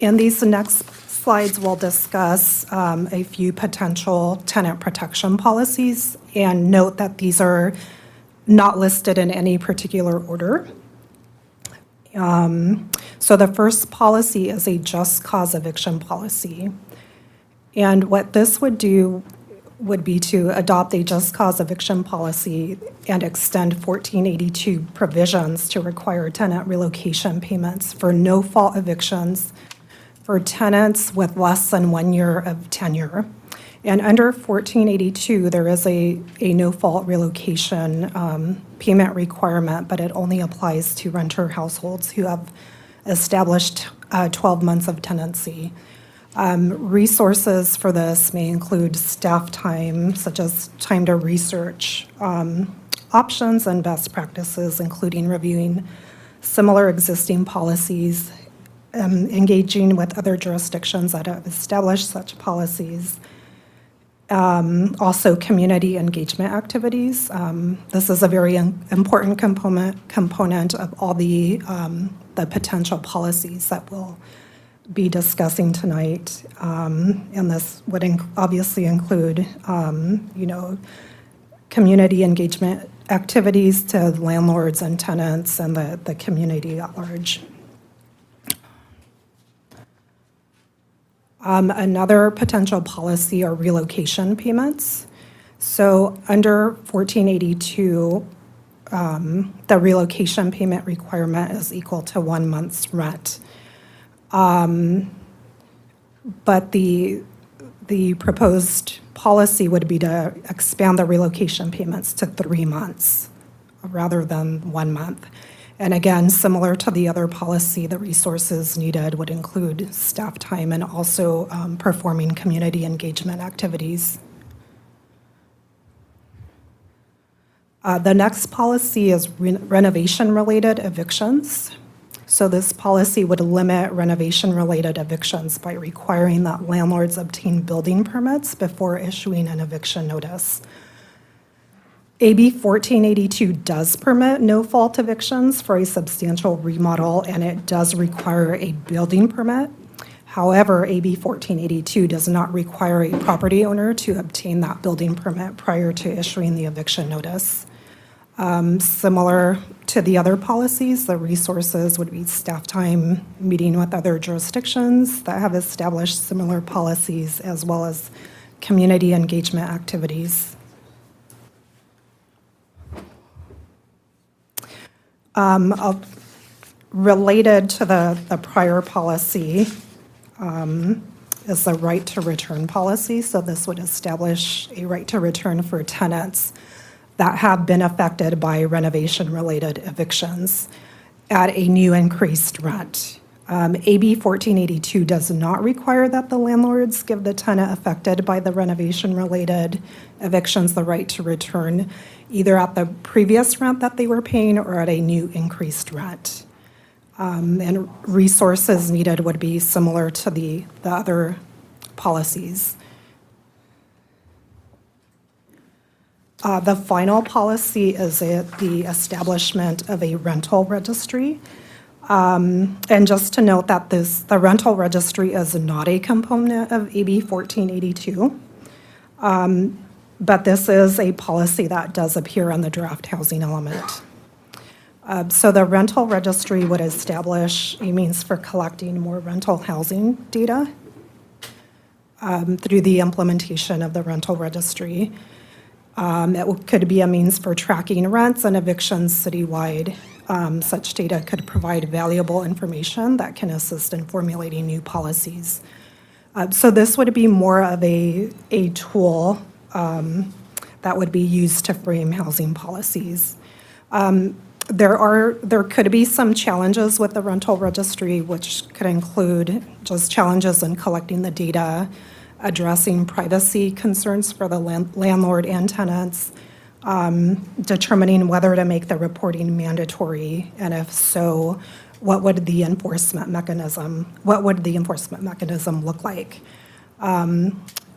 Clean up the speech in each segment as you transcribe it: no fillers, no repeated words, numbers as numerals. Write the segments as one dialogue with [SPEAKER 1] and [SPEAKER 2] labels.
[SPEAKER 1] In these next slides, we'll discuss a few potential tenant protection policies, and note that these are not listed in any particular order. So the first policy is a just cause eviction policy. And what this would do would be to adopt a just cause eviction policy and extend 1482 provisions to require tenant relocation payments for no-fault evictions for tenants with less than 1 year of tenure. And under 1482, there is a no-fault relocation payment requirement, but it only applies to renter households who have established 12 months of tenancy. Resources for this may include staff time, such as time to research options and best practices, including reviewing similar existing policies, engaging with other jurisdictions that have established such policies. Also, community engagement activities. This is a very important component of all the potential policies that we'll be discussing tonight. And this would obviously include, community engagement activities to landlords and tenants and the community at large. Another potential policy are relocation payments. So under 1482, the relocation payment requirement is equal to 1 month's rent. But the proposed policy would be to expand the relocation payments to 3 months rather than 1 month. And again, similar to the other policy, the resources needed would include staff time and also performing community engagement activities. The next policy is renovation-related evictions. So this policy would limit renovation-related evictions by requiring that landlords obtain building permits before issuing an eviction notice. AB 1482 does permit no-fault evictions for a substantial remodel, and it does require a building permit. However, AB 1482 does not require a property owner to obtain that building permit prior to issuing the eviction notice. Similar to the other policies, the resources would be staff time, meeting with other jurisdictions that have established similar policies, as well as community engagement activities. Related to the prior policy is the right to return policy. So this would establish a right to return for tenants that have been affected by renovation-related evictions at a new increased rent. AB 1482 does not require that the landlords give the tenant affected by the renovation-related evictions the right to return either at the previous rent that they were paying or at a new increased rent. And resources needed would be similar to the other policies. The final policy is the establishment of a rental registry. And just to note that the rental registry is not a component of AB 1482, but this is a policy that does appear on the draft housing element. So the rental registry would establish a means for collecting more rental housing data through the implementation of the rental registry. It could be a means for tracking rents and evictions citywide. Such data could provide valuable information that can assist in formulating new policies. So this would be more of a tool that would be used to frame housing policies. There could be some challenges with the rental registry, which could include just challenges in collecting the data, addressing privacy concerns for the landlord and tenants, determining whether to make the reporting mandatory, and if so, what would the enforcement mechanism look like?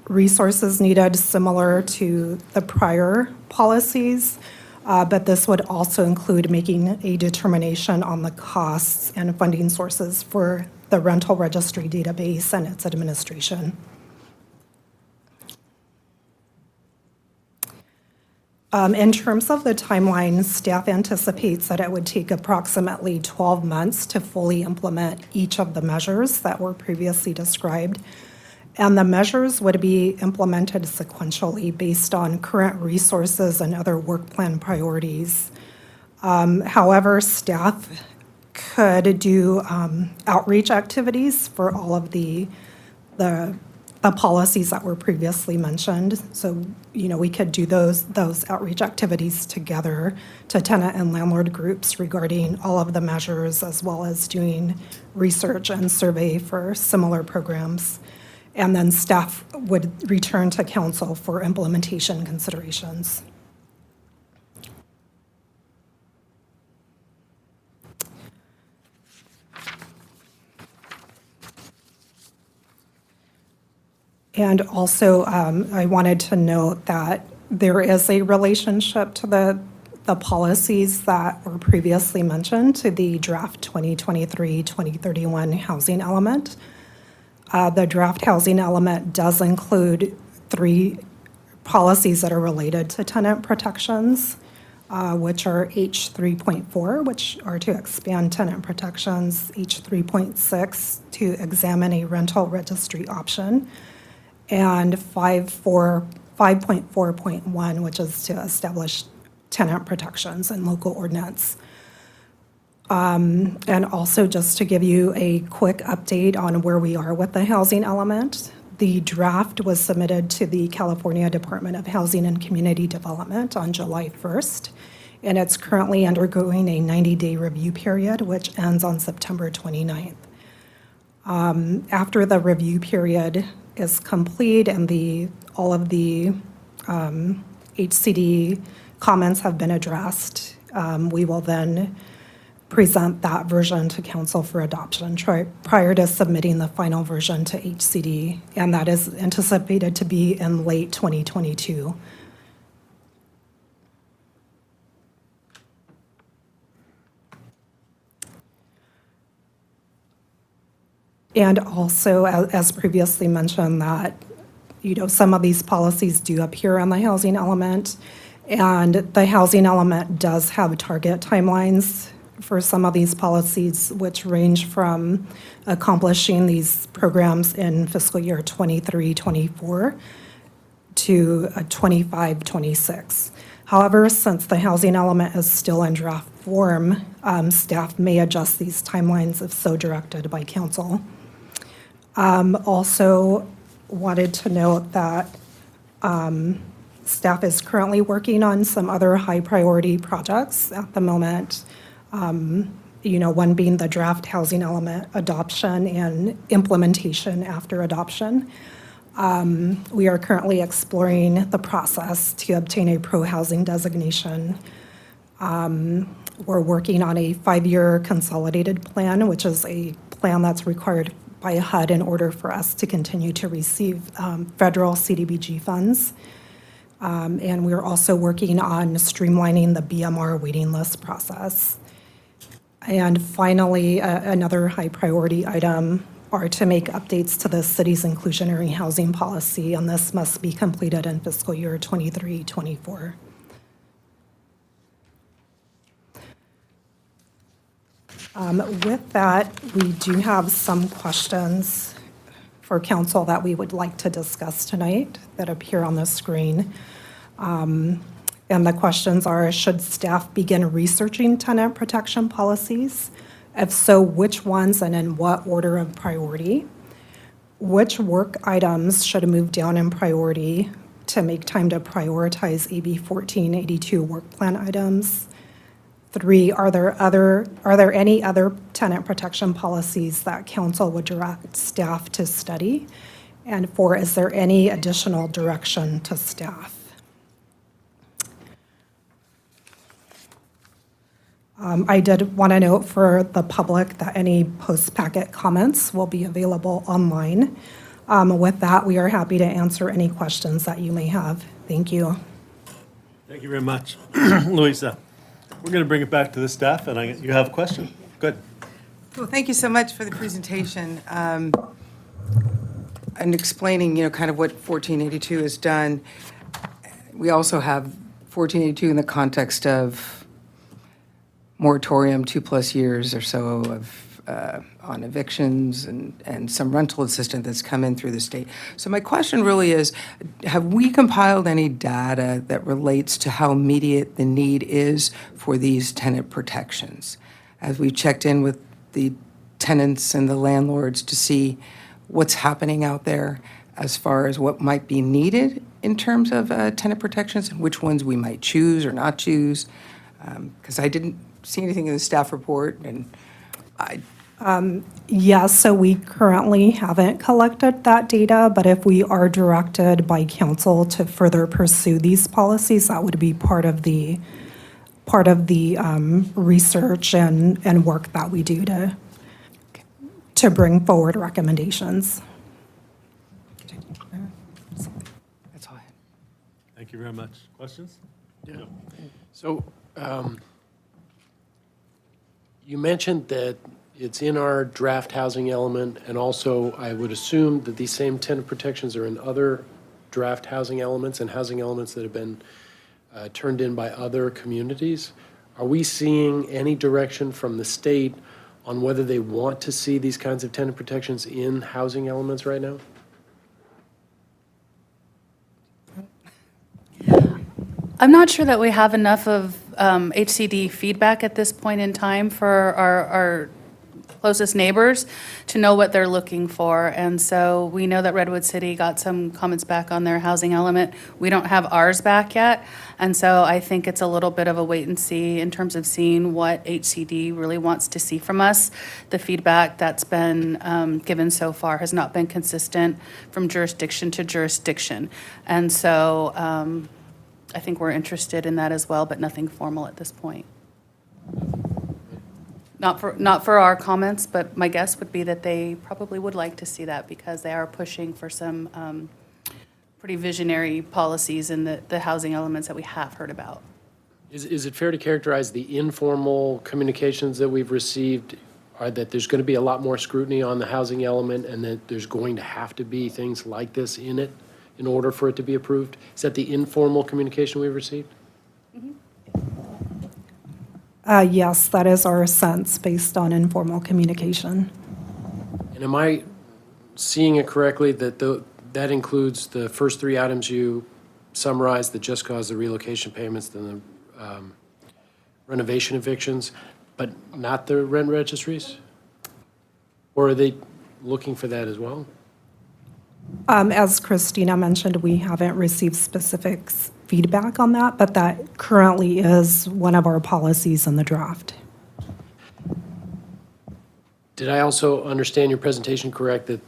[SPEAKER 1] Resources needed similar to the prior policies, but this would also include making a determination on the costs and funding sources for the rental registry database and its administration. In terms of the timeline, staff anticipates that it would take approximately 12 months to fully implement each of the measures that were previously described. And the measures would be implemented sequentially based on current resources and other work plan priorities. However, staff could do outreach activities for all of the policies that were previously mentioned. So, we could do those outreach activities together to tenant and landlord groups regarding all of the measures, as well as doing research and survey for similar programs. And then staff would return to council for implementation considerations. And also, I wanted to note that there is a relationship to the policies that were previously mentioned to the draft 2023-2031 housing element. The draft housing element does include 3 policies that are related to tenant protections, which are H3.4, which are to expand tenant protections, H3.6 to examine a rental registry option, and 5.4.1, which is to establish tenant protections and local ordinance. And also, just to give you a quick update on where we are with the housing element, the draft was submitted to the California Department of Housing and Community Development on July 1st, and it's currently undergoing a 90-day review period, which ends on September 29th. After the review period is complete and all of the HCD comments have been addressed, we will then present that version to council for adoption prior to submitting the final version to HCD, and that is anticipated to be in late 2022. And also, as previously mentioned, that some of these policies do appear on the housing element, and the housing element does have target timelines for some of these policies, which range from accomplishing these programs in fiscal year 23-24 to 25-26. However, since the housing element is still in draft form, staff may adjust these timelines if so directed by council. Also wanted to note that staff is currently working on some other high priority projects at the moment. One being the draft housing element adoption and implementation after adoption. We are currently exploring the process to obtain a pro-housing designation. We're working on a 5-year consolidated plan, which is a plan that's required by HUD in order for us to continue to receive federal CDBG funds. And we're also working on streamlining the BMR waiting list process. And finally, another high priority item are to make updates to the city's inclusionary housing policy, and this must be completed in fiscal year 23-24. With that, we do have some questions for council that we would like to discuss tonight that appear on the screen. And the questions are, should staff begin researching tenant protection policies? If so, which ones and in what order of priority? Which work items should move down in priority to make time to prioritize AB 1482 work plan items? 3, are there any other tenant protection policies that council would direct staff to study? And 4, is there any additional direction to staff? I did want to note for the public that any post-packet comments will be available online. With that, we are happy to answer any questions that you may have. Thank you.
[SPEAKER 2] Thank you very much, Louisa. We're going to bring it back to the staff, and you have a question. Good.
[SPEAKER 3] Well, thank you so much for the presentation and explaining, kind of what 1482 has done. We also have 1482 in the context of moratorium, 2+ years or so of on evictions and some rental assistance that's come in through the state. So my question really is, have we compiled any data that relates to how immediate the need is for these tenant protections? As we checked in with the tenants and the landlords to see what's happening out there as far as what might be needed in terms of tenant protections and which ones we might choose or not choose. Because I didn't see anything in the staff report, and
[SPEAKER 1] Yes, so we currently haven't collected that data, but if we are directed by council to further pursue these policies, that would be part of the research and work that we do to bring forward recommendations.
[SPEAKER 3] that's all I had.
[SPEAKER 2] Thank you very much. Questions?
[SPEAKER 4] Yeah. So you mentioned that it's in our draft housing element, and also I would assume that these same tenant protections are in other draft housing elements and housing elements that have been turned in by other communities. Are we seeing any direction from the state on whether they want to see these kinds of tenant protections in housing elements right now?
[SPEAKER 5] I'm not sure that we have enough of HCD feedback at this point in time for our closest neighbors to know what they're looking for. And so we know that Redwood City got some comments back on their housing element. We don't have ours back yet. And so I think it's a little bit of a wait and see in terms of seeing what HCD really wants to see from us. The feedback that's been given so far has not been consistent from jurisdiction to jurisdiction. And so I think we're interested in that as well, but nothing formal at this point. Not for our comments, but my guess would be that they probably would like to see that because they are pushing for some pretty visionary policies in the housing elements that we have heard about.
[SPEAKER 4] Is it fair to characterize the informal communications that we've received are that there's going to be a lot more scrutiny on the housing element and that there's going to have to be things like this in it in order for it to be approved? Is that the informal communication we've received?
[SPEAKER 1] Yes, that is our sense based on informal communication.
[SPEAKER 4] And am I seeing it correctly that that includes the first three items you summarized, the just cause, the relocation payments, then the renovation evictions, but not the rent registries? Or are they looking for that as well?
[SPEAKER 1] As Christina mentioned, we haven't received specific feedback on that, but that currently is one of our policies in the draft.
[SPEAKER 4] Did I also understand your presentation correct, that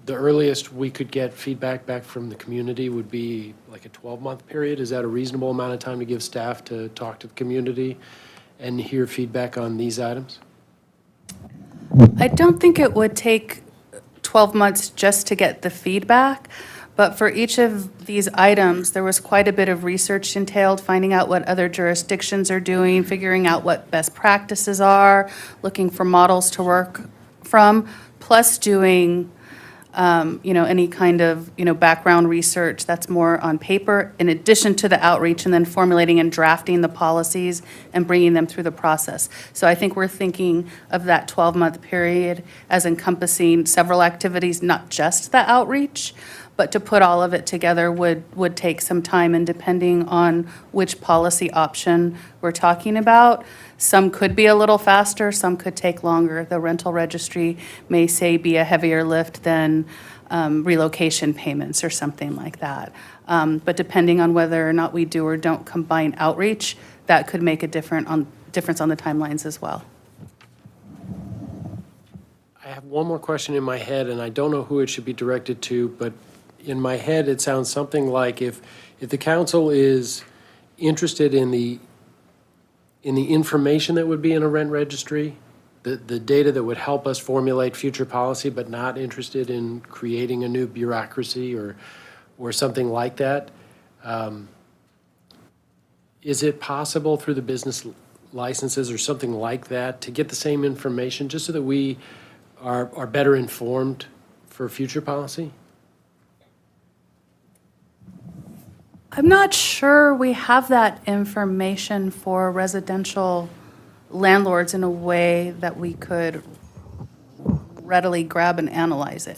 [SPEAKER 4] the earliest we could get feedback back from the community would be like a 12-month period? Is that a reasonable amount of time to give staff to talk to the community and hear feedback on these items?
[SPEAKER 5] I don't think it would take 12 months just to get the feedback, but for each of these items, there was quite a bit of research entailed, finding out what other jurisdictions are doing, figuring out what best practices are, looking for models to work from, plus doing any kind of, background research that's more on paper, in addition to the outreach, and then formulating and drafting the policies and bringing them through the process. So I think we're thinking of that 12-month period as encompassing several activities, not just the outreach, but to put all of it together would take some time, and depending on which policy option we're talking about, some could be a little faster, some could take longer. The rental registry may say be a heavier lift than relocation payments or something like that. But depending on whether or not we do or don't combine outreach, that could make a difference on the timelines as well.
[SPEAKER 4] I have one more question in my head, and I don't know who it should be directed to, but in my head, it sounds something like if the council is interested in the information that would be in a rent registry, the data that would help us formulate future policy, but not interested in creating a new bureaucracy or something like that, is it possible through the business licenses or something like that to get the same information, just so that we are better informed for future policy?
[SPEAKER 5] I'm not sure we have that information for residential landlords in a way that we could readily grab and analyze it.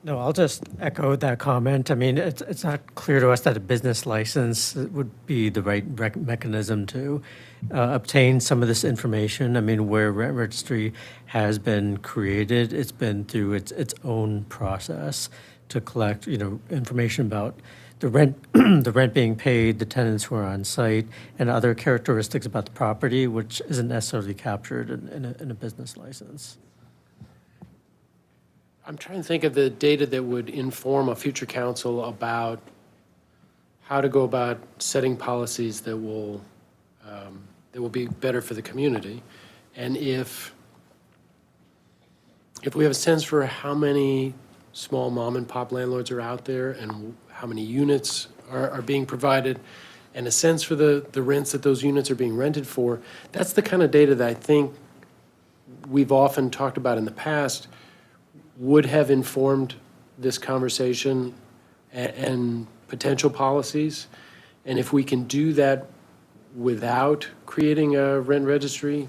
[SPEAKER 6] No, I'll just echo that comment. I mean, it's not clear to us that a business license would be the right mechanism to obtain some of this information. I mean, where rent registry has been created, it's been through its own process to collect, information about the rent, the rent being paid, the tenants who are on site, and other characteristics about the property, which isn't necessarily captured in a business license.
[SPEAKER 4] I'm trying to think of the data that would inform a future council about how to go about setting policies that will be better for the community. And if we have a sense for how many small mom and pop landlords are out there and how many units are being provided, and a sense for the rents that those units are being rented for, that's the kind of data that I think we've often talked about in the past would have informed this conversation and potential policies. And if we can do that without creating a rent registry,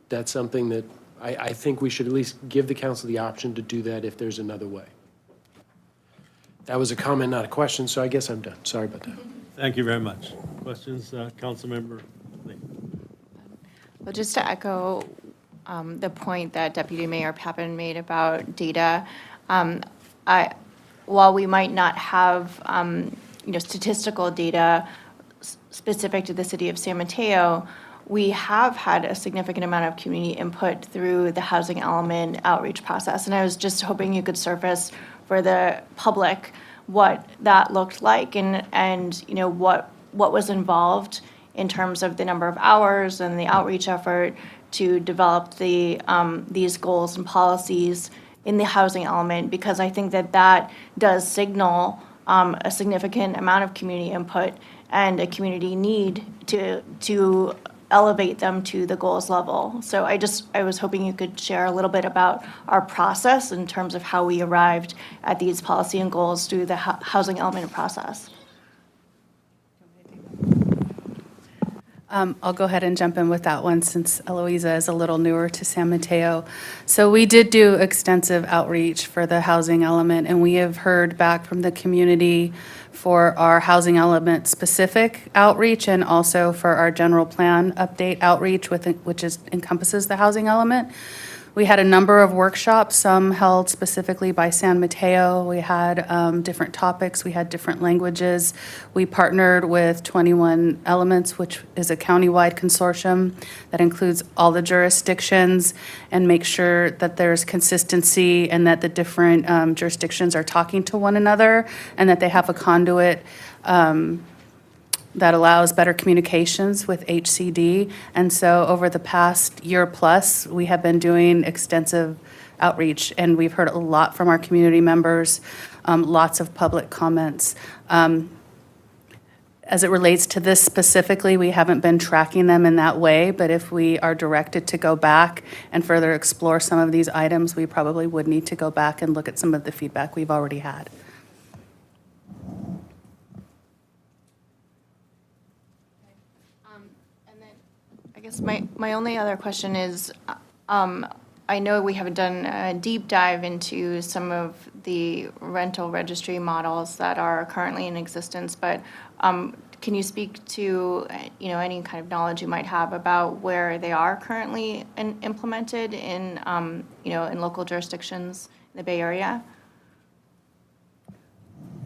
[SPEAKER 4] that's something that I think we should at least give the council the option to do that if there's another way. That was a comment, not a question, so I guess I'm done. Sorry about that.
[SPEAKER 2] Thank you very much. Questions, Councilmember Lee?
[SPEAKER 7] Well, just to echo the point that Deputy Mayor Pappen made about data, while we might not have, statistical data specific to the city of San Mateo, we have had a significant amount of community input through the housing element outreach process. And I was just hoping you could surface for the public what that looked like and what was involved in terms of the number of hours and the outreach effort to develop these goals and policies in the housing element, because I think that does signal a significant amount of community input and a community need to elevate them to the goals level. So I was hoping you could share a little bit about our process in terms of how we arrived at these policy and goals through the housing element process.
[SPEAKER 5] I'll go ahead and jump in with that one since Eloisa is a little newer to San Mateo. So we did do extensive outreach for the housing element, and we have heard back from the community for our housing element specific outreach and also for our general plan update outreach, which encompasses the housing element. We had a number of workshops, some held specifically by San Mateo. We had different topics. We had different languages. We partnered with 21 Elements, which is a countywide consortium that includes all the jurisdictions, and make sure that there's consistency and that the different jurisdictions are talking to one another and that they have a conduit that allows better communications with HCD. And so over the past year plus, we have been doing extensive outreach, and we've heard a lot from our community members, lots of public comments. As it relates to this specifically, we haven't been tracking them in that way, but if we are directed to go back and further explore some of these items, we probably would need to go back and look at some of the feedback we've already had.
[SPEAKER 7] I guess my only other question is, I know we haven't done a deep dive into some of the rental registry models that are currently in existence, but can you speak to, any kind of knowledge you might have about where they are currently implemented in local jurisdictions in the Bay Area?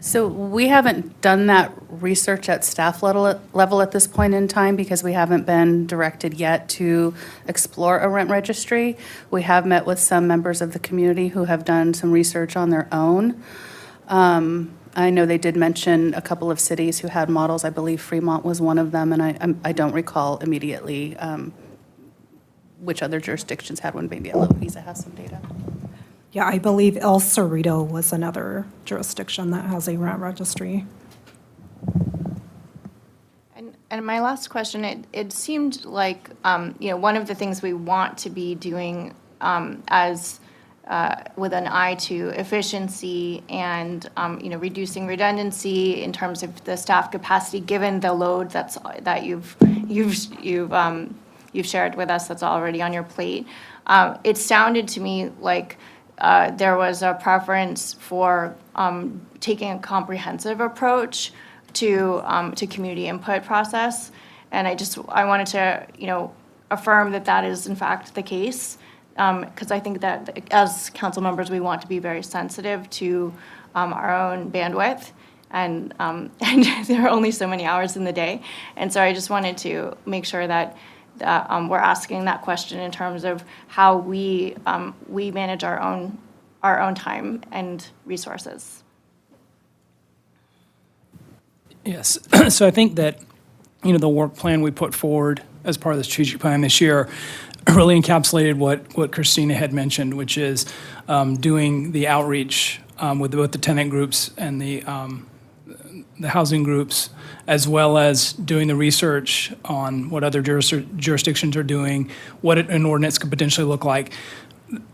[SPEAKER 5] So we haven't done that research at staff level at this point in time because we haven't been directed yet to explore a rent registry. We have met with some members of the community who have done some research on their own. I know they did mention a couple of cities who had models. I believe Fremont was one of them, and I don't recall immediately which other jurisdictions had one. Maybe Eloisa has some data.
[SPEAKER 1] Yeah, I believe El Cerrito was another jurisdiction that has a rent registry.
[SPEAKER 7] And And my last question, it seemed like, one of the things we want to be doing as, with an eye to efficiency and, reducing redundancy in terms of the staff capacity, given the load that you've shared with us that's already on your plate. It sounded to me like there was a preference for taking a comprehensive approach to community input process. And I wanted to, affirm that that is in fact the case. Because I think that as council members, we want to be very sensitive to our own bandwidth. And there are only so many hours in the day. And so I just wanted to make sure that we're asking that question in terms of how we manage our own time and resources.
[SPEAKER 8] Yes. So I think that, the work plan we put forward as part of the strategic plan this year really encapsulated what Christina had mentioned, which is doing the outreach with both the tenant groups and the housing groups, as well as doing the research on what other jurisdictions are doing, what an ordinance could potentially look like.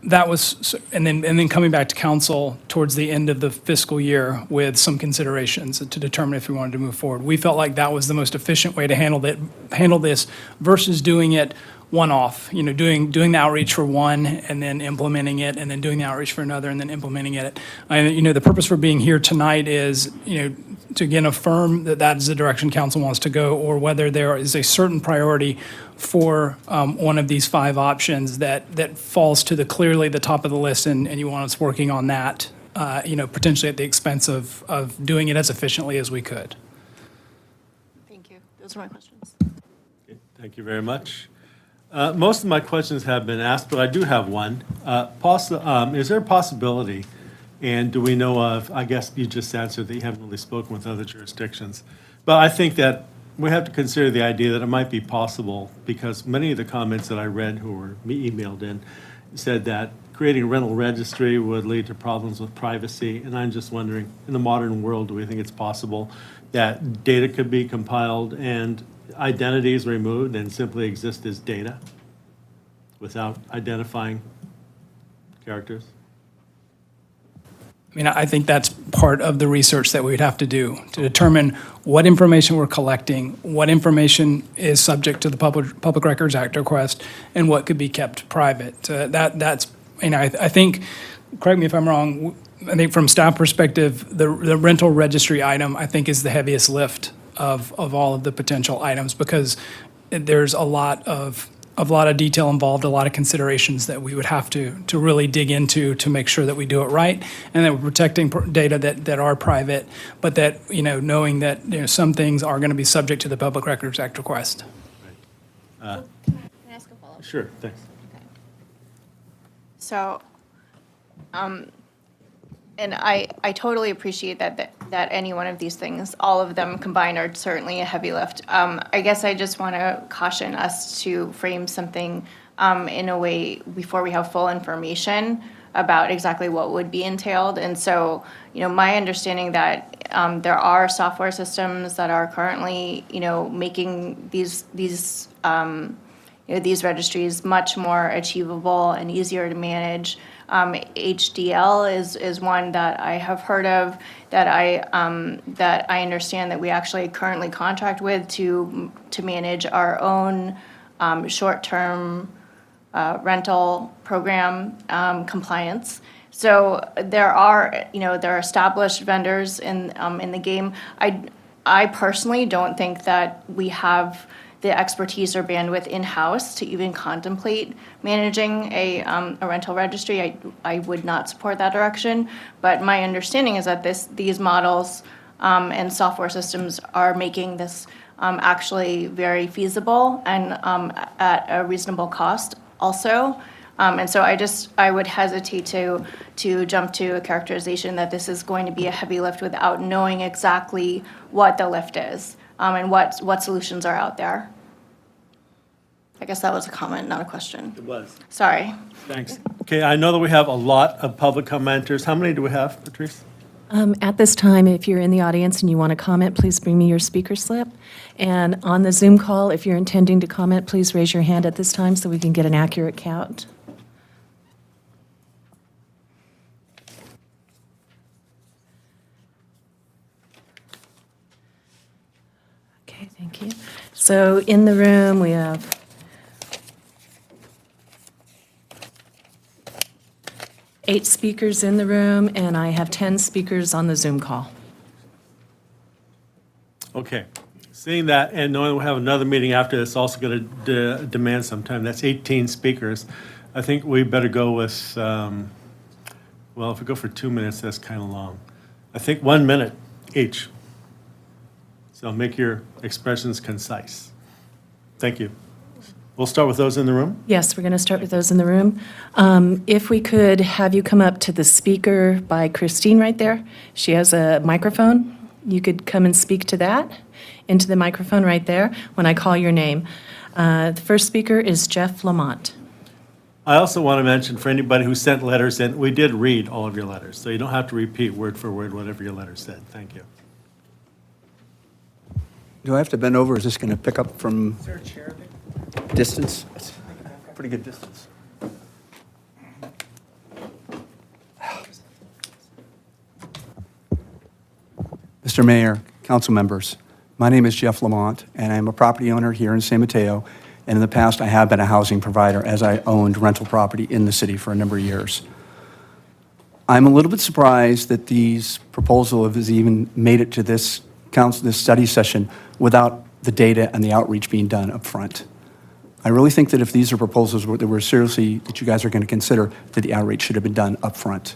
[SPEAKER 8] That was, and then coming back to council towards the end of the fiscal year with some considerations to determine if we wanted to move forward. We felt like that was the most efficient way to handle this versus doing it one-off, doing the outreach for one and then implementing it, and then doing the outreach for another and then implementing it. The purpose for being here tonight is, to again affirm that that is the direction council wants to go, or whether there is a certain priority for one of these 5 options that falls to clearly the top of the list, and you want us working on that, potentially at the expense of doing it as efficiently as we could.
[SPEAKER 7] Thank you. Those are my questions.
[SPEAKER 2] Okay, thank you very much. Most of my questions have been asked, but I do have one. Is there a possibility, and do we know of, I guess you just answered that you haven't really spoken with other jurisdictions, but I think that we have to consider the idea that it might be possible, because many of the comments that I read who were emailed in said that creating a rental registry would lead to problems with privacy, and I'm just wondering, in the modern world, do we think it's possible that data could be compiled and identities removed and simply exist as data without identifying characters?
[SPEAKER 8] I think that's part of the research that we'd have to do to determine what information we're collecting, what information is subject to the Public Records Act request, and what could be kept private. That's, I think, correct me if I'm wrong, I think from staff perspective, the rental registry item, I think, is the heaviest lift of all of the potential items, because there's a lot of detail involved, a lot of considerations that we would have to really dig into to make sure that we do it right, and that we're protecting data that are private, but that, knowing that, some things are going to be subject to the Public Records Act request.
[SPEAKER 7] Can I ask a follow-up?
[SPEAKER 2] Sure, thanks.
[SPEAKER 7] So, and I totally appreciate that any one of these things, all of them combined, are certainly a heavy lift. I guess I just want to caution us to frame something in a way before we have full information about exactly what would be entailed. And so, my understanding that there are software systems that are currently, making these registries much more achievable and easier to manage. HDL is one that I have heard of, that I understand that we actually currently contract with to manage our own short-term rental program compliance. So there are established vendors in the game. I personally don't think that we have the expertise or bandwidth in-house to even contemplate managing a rental registry. I would not support that direction, but my understanding is that these models and software systems are making this actually very feasible and at a reasonable cost also. And so I would hesitate to jump to a characterization that this is going to be a heavy lift without knowing exactly what the lift is and what solutions are out there. I guess that was a comment, not a question.
[SPEAKER 2] It was.
[SPEAKER 7] Sorry.
[SPEAKER 2] Thanks. Okay, I know that we have a lot of public commenters. How many do we have, Patrice?
[SPEAKER 9] At this time, if you're in the audience and you want to comment, please bring me your speaker slip. And on the Zoom call, if you're intending to comment, please raise your hand at this time so we can get an accurate count. Okay, thank you. So in the room, we have 8 speakers in the room, and I have 10 speakers on the Zoom call.
[SPEAKER 2] Okay. Seeing that, and knowing we'll have another meeting after this, also going to demand some time, that's 18 speakers. I think we better go with, well, if we go for 2 minutes, that's kind of long. I think 1 minute each. So make your expressions concise. Thank you. We'll start with those in the room.
[SPEAKER 9] Yes, we're going to start with those in the room. If we could have you come up to the speaker by Christine right there. She has a microphone. You could come and speak to that, into the microphone right there, when I call your name. The first speaker is Jeff Lamont.
[SPEAKER 2] I also want to mention for anybody who sent letters in, we did read all of your letters, so you don't have to repeat word for word whatever your letter said. Thank you.
[SPEAKER 10] Do I have to bend over? Or is this going to pick up from distance? It's pretty good distance. Mr. Mayor, council members, my name is Jeff Lamont, and I'm a property owner here in San Mateo. And in the past, I have been a housing provider as I owned rental property in the city for a number of years. I'm a little bit surprised that these proposal has even made it to this council, this study session without the data and the outreach being done up front. I really think that if these are proposals that were seriously, that you guys are going to consider, that the outreach should have been done up front.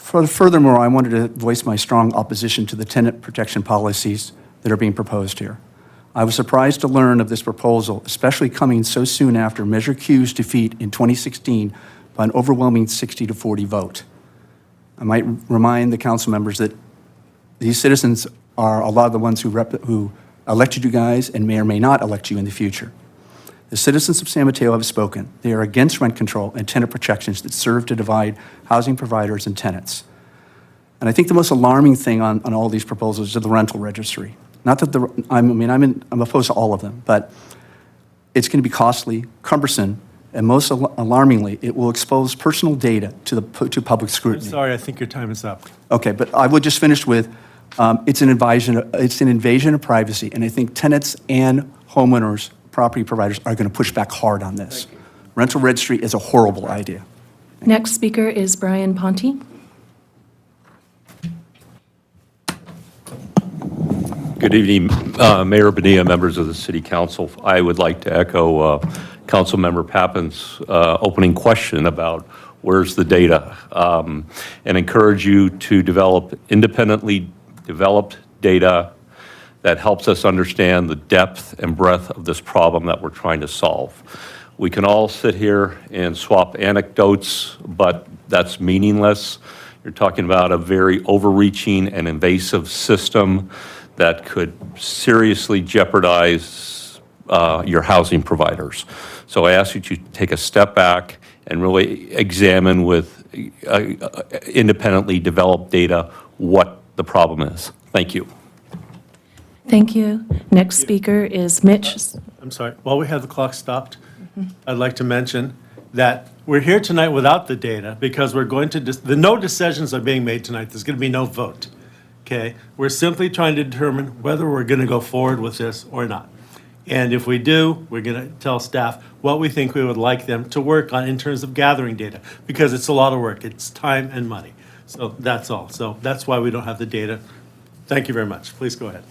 [SPEAKER 10] Furthermore, I wanted to voice my strong opposition to the tenant protection policies that are being proposed here. I was surprised to learn of this proposal, especially coming so soon after Measure Q's defeat in 2016 by an overwhelming 60-40 vote. I might remind the council members that these citizens are a lot of the ones who elected you guys and may or may not elect you in the future. The citizens of San Mateo have spoken. They are against rent control and tenant protections that serve to divide housing providers and tenants. And I think the most alarming thing on all these proposals is the rental registry. Not that I'm opposed to all of them, but it's going to be costly, cumbersome, and most alarmingly, it will expose personal data to public
[SPEAKER 2] I'm
[SPEAKER 10] scrutiny.
[SPEAKER 2] sorry, I think your time is up.
[SPEAKER 10] Okay, but I would just finish with, it's an invasion of privacy, and I think tenants and homeowners, property providers are going to push back hard on this. Rental registry is a horrible idea.
[SPEAKER 9] Next speaker is Brian Ponte.
[SPEAKER 11] Good evening, Mayor Bonilla, members of the City Council. I would like to echo Councilmember Pappin's opening question about where's the data, and encourage you to develop independently developed data that helps us understand the depth and breadth of this problem that we're trying to solve. We can all sit here and swap anecdotes, but that's meaningless. You're talking about a very overreaching and invasive system that could seriously jeopardize your housing providers. So I ask you to take a step back and really examine with independently developed data what the problem is. Thank you.
[SPEAKER 9] Thank you. Next speaker is Mitch.
[SPEAKER 2] I'm sorry, while we have the clock stopped, I'd like to mention that we're here tonight without the data because we're going to, no decisions are being made tonight. There's going to be no vote, okay? We're simply trying to determine whether we're going to go forward with this or not. And if we do, we're going to tell staff what we think we would like them to work on in terms of gathering data, because it's a lot of work. It's time and money. So that's all. So that's why we don't have the data. Thank you very much. Please go ahead.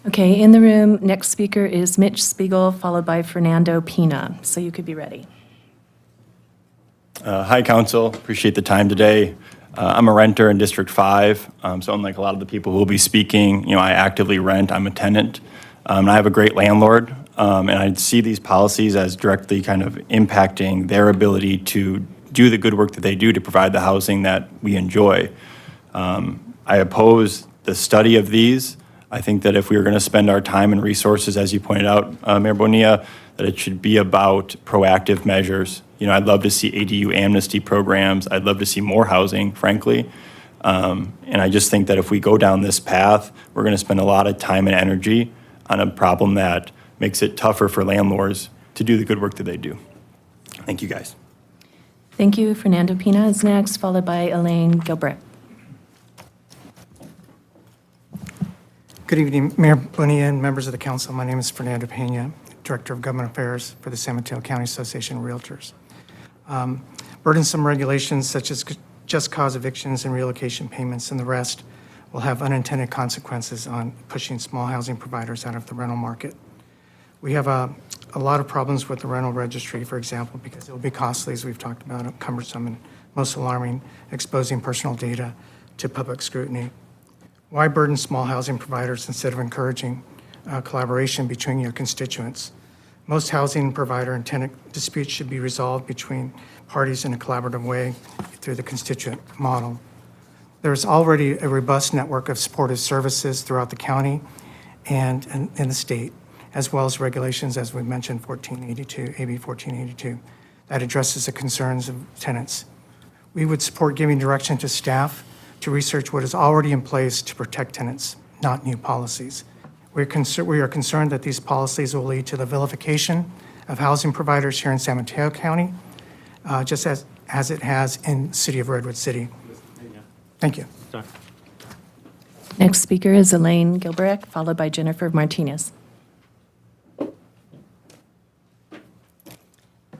[SPEAKER 9] Okay, in the room, next speaker is Mitch Spiegel, followed by Fernando Pina. So you could be ready.
[SPEAKER 12] Hi, Council. Appreciate the time today. I'm a renter in District 5, so unlike a lot of the people who will be speaking, I actively rent. I'm a tenant, and I have a great landlord, and I see these policies as directly kind of impacting their ability to do the good work that they do to provide the housing that we enjoy. I oppose the study of these. I think that if we were going to spend our time and resources, as you pointed out, Mayor Bonilla, that it should be about proactive measures. You know, I'd love to see ADU amnesty programs. I'd love to see more housing, frankly. And I just think that if we go down this path, we're going to spend a lot of time and energy on a problem that makes it tougher for landlords to do the good work that they do. Thank you, guys.
[SPEAKER 9] Thank you. Fernando Pina is next, followed by Elaine Gilbrecht.
[SPEAKER 13] Good evening, Mayor Bonilla and members of the council. My name is Fernando Pena, Director of Government Affairs for the San Mateo County Association of Realtors. Burdensome regulations such as just cause evictions and relocation payments and the rest will have unintended consequences on pushing small housing providers out of the rental market. We have a lot of problems with the rental registry, for example, because it will be costly, as we've talked about, cumbersome, and most alarming, exposing personal data to public scrutiny. Why burden small housing providers instead of encouraging collaboration between your constituents? Most housing provider and tenant disputes should be resolved between parties in a collaborative way through the constituent model. There is already a robust network of supportive services throughout the county and in the state, as well as regulations, as we mentioned, AB 1482, that addresses the concerns of tenants. We would support giving direction to staff to research what is already in place to protect tenants, not new policies. We are concerned that these policies will lead to the vilification of housing providers here in San Mateo County, just as it has in the city of Redwood City. Thank you.
[SPEAKER 2] Sorry.
[SPEAKER 9] Next speaker is Elaine Gilbrecht, followed by Jennifer Martinez.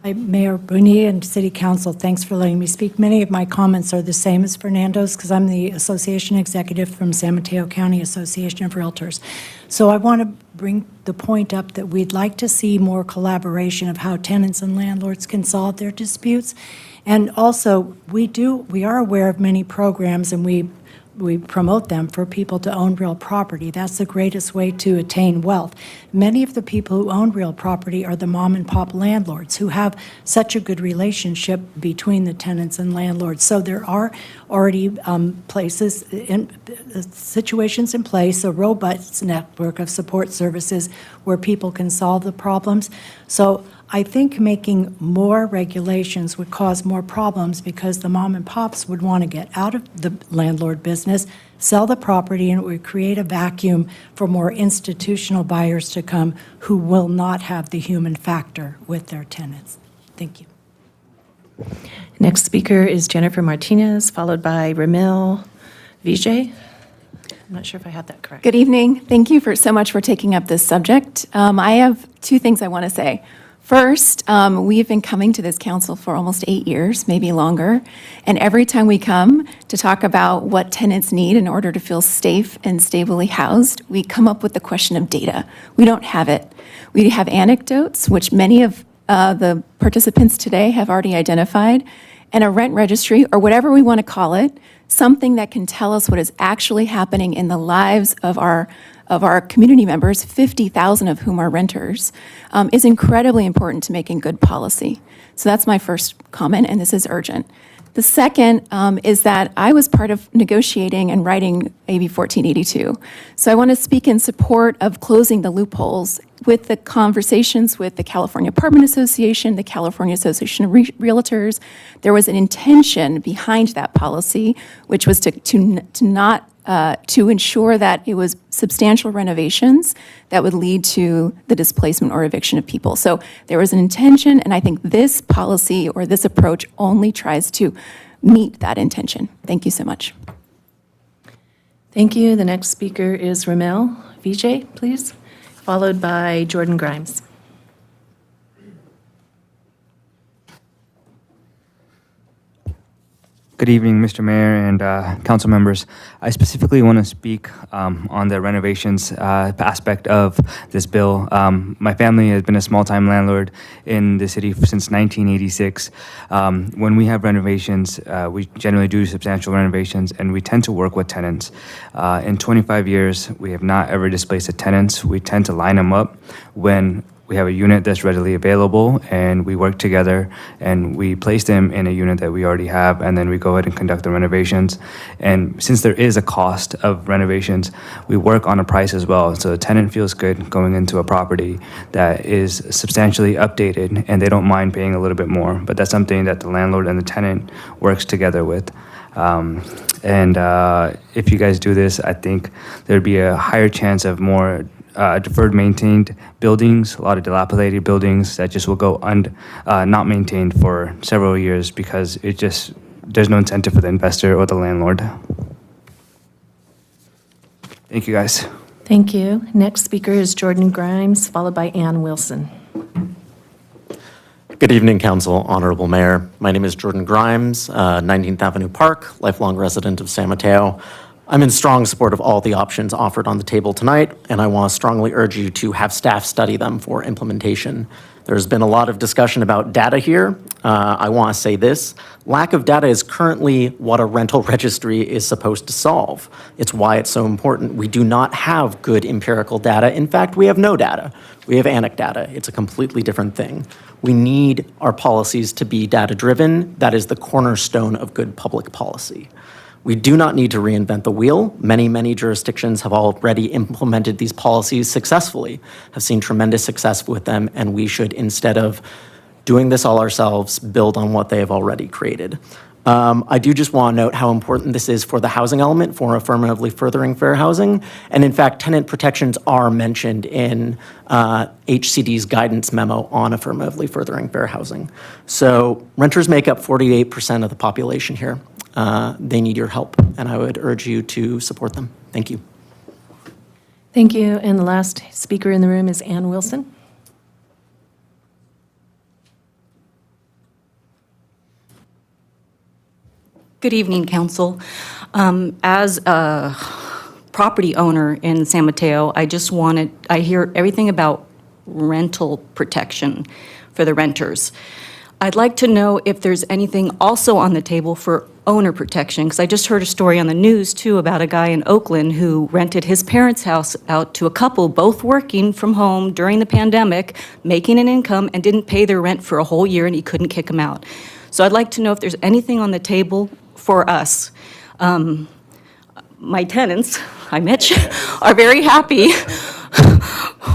[SPEAKER 14] Hi, Mayor Bonilla and City Council, thanks for letting me speak. Many of my comments are the same as Fernando's because I'm the association executive from San Mateo County Association of Realtors. So I want to bring the point up that we'd like to see more collaboration of how tenants and landlords can solve their disputes. And also, we are aware of many programs, and we promote them for people to own real property. That's the greatest way to attain wealth. Many of the people who own real property are the mom and pop landlords who have such a good relationship between the tenants and landlords. So there are already situations in place, a robust network of support services where people can solve the problems. So I think making more regulations would cause more problems because the mom and pops would want to get out of the landlord business, sell the property, and it would create a vacuum for more institutional buyers to come who will not have the human factor with their tenants. Thank you.
[SPEAKER 9] Next speaker is Jennifer Martinez, followed by Ramil Vijay. I'm not sure if I have that correct.
[SPEAKER 15] Good evening. Thank you so much for taking up this subject. I have two things I want to say. First, we've been coming to this council for almost 8 years, maybe longer, and every time we come to talk about what tenants need in order to feel safe and stably housed, we come up with the question of data. We don't have it. We have anecdotes, which many of the participants today have already identified, and a rent registry, or whatever we want to call it, something that can tell us what is actually happening in the lives of our community members, 50,000 of whom are renters, is incredibly important to making good policy. So that's my first comment, and this is urgent. The second is that I was part of negotiating and writing AB 1482. So I want to speak in support of closing the loopholes with the conversations with the California Apartment Association, the California Association of Realtors. There was an intention behind that policy, which was to ensure that it was substantial renovations that would lead to the displacement or eviction of people. So there was an intention, and I think this policy or this approach only tries to meet that intention. Thank you so much.
[SPEAKER 9] Thank you. The next speaker is Ramil Vijay, please, followed by Jordan Grimes.
[SPEAKER 16] Good evening, Mr. Mayor and council members. I specifically want to speak on the renovations aspect of this bill. My family has been a small-time landlord in the city since 1986. When we have renovations, we generally do substantial renovations, and we tend to work with tenants. In 25 years, we have not ever displaced the tenants. We tend to line them up when we have a unit that's readily available, and we work together, and we place them in a unit that we already have, and then we go ahead and conduct the renovations. And since there is a cost of renovations, we work on a price as well. So the tenant feels good going into a property that is substantially updated, and they don't mind paying a little bit more. But that's something that the landlord and the tenant works together with. If you guys do this, I think there'd be a higher chance of more deferred maintained buildings, a lot of dilapidated buildings that just will go not maintained for several years because there's no incentive for the investor or the landlord. Thank you, guys.
[SPEAKER 9] Thank you. Next speaker is Jordan Grimes, followed by Ann Wilson.
[SPEAKER 17] Good evening, Council, Honorable Mayor. My name is Jordan Grimes, 19th Avenue Park, lifelong resident of San Mateo. I'm in strong support of all the options offered on the table tonight, and I want to strongly urge you to have staff study them for implementation. There's been a lot of discussion about data here. I want to say this. Lack of data is currently what a rental registry is supposed to solve. It's why it's so important. We do not have good empirical data. In fact, we have no data. We have anecdata. It's a completely different thing. We need our policies to be data-driven. That is the cornerstone of good public policy. We do not need to reinvent the wheel. Many, many jurisdictions have already implemented these policies successfully, have seen tremendous success with them, and we should, instead of doing this all ourselves, build on what they have already created. I do just want to note how important this is for the housing element, for affirmatively furthering fair housing. And in fact, tenant protections are mentioned in HCD's guidance memo on affirmatively furthering fair housing. So renters make up 48% of the population here. They need your help, and I would urge you to support them. Thank you.
[SPEAKER 9] Thank you. And the last speaker in the room is Ann Wilson.
[SPEAKER 18] Good evening, Council. As a property owner in San Mateo, I hear everything about rental protection for the renters. I'd like to know if there's anything also on the table for owner protection, because I just heard a story on the news, too, about a guy in Oakland who rented his parents' house out to a couple, both working from home during the pandemic, making an income, and didn't pay their rent for a whole year, and he couldn't kick them out. So I'd like to know if there's anything on the table for us. My tenants, hi Mitch, are very happy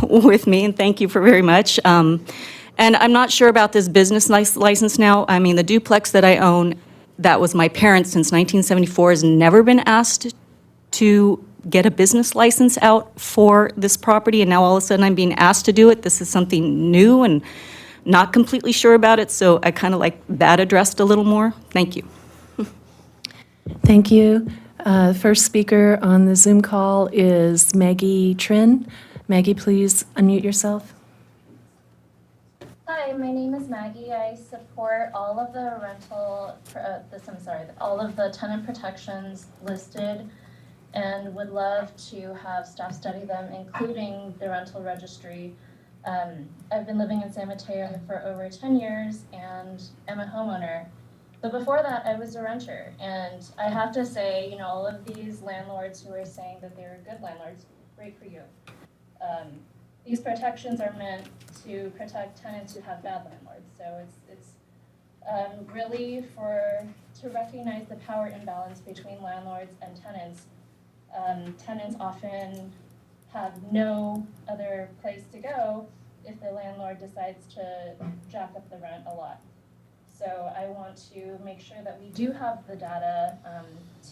[SPEAKER 18] with me, and thank you for very much. And I'm not sure about this business license now. I mean, the duplex that I own, that was my parents since 1974, has never been asked to get a business license out for this property, and now all of a sudden I'm being asked to do it. This is something new and not completely sure about it, so I kind of like that addressed a little more. Thank you.
[SPEAKER 9] Thank you. First speaker on the Zoom call is Maggie Trin. Maggie, please unmute yourself.
[SPEAKER 19] Hi, my name is Maggie. I support all of the all of the tenant protections listed and would love to have staff study them, including the rental registry. I've been living in San Mateo for over 10 years and am a homeowner. But before that, I was a renter. And I have to say, you know, all of these landlords who are saying that they're good landlords, great for you. These protections are meant to protect tenants who have bad landlords. So it's really to recognize the power imbalance between landlords and tenants. Tenants often have no other place to go if the landlord decides to jack up the rent a lot. So I want to make sure that we do have the data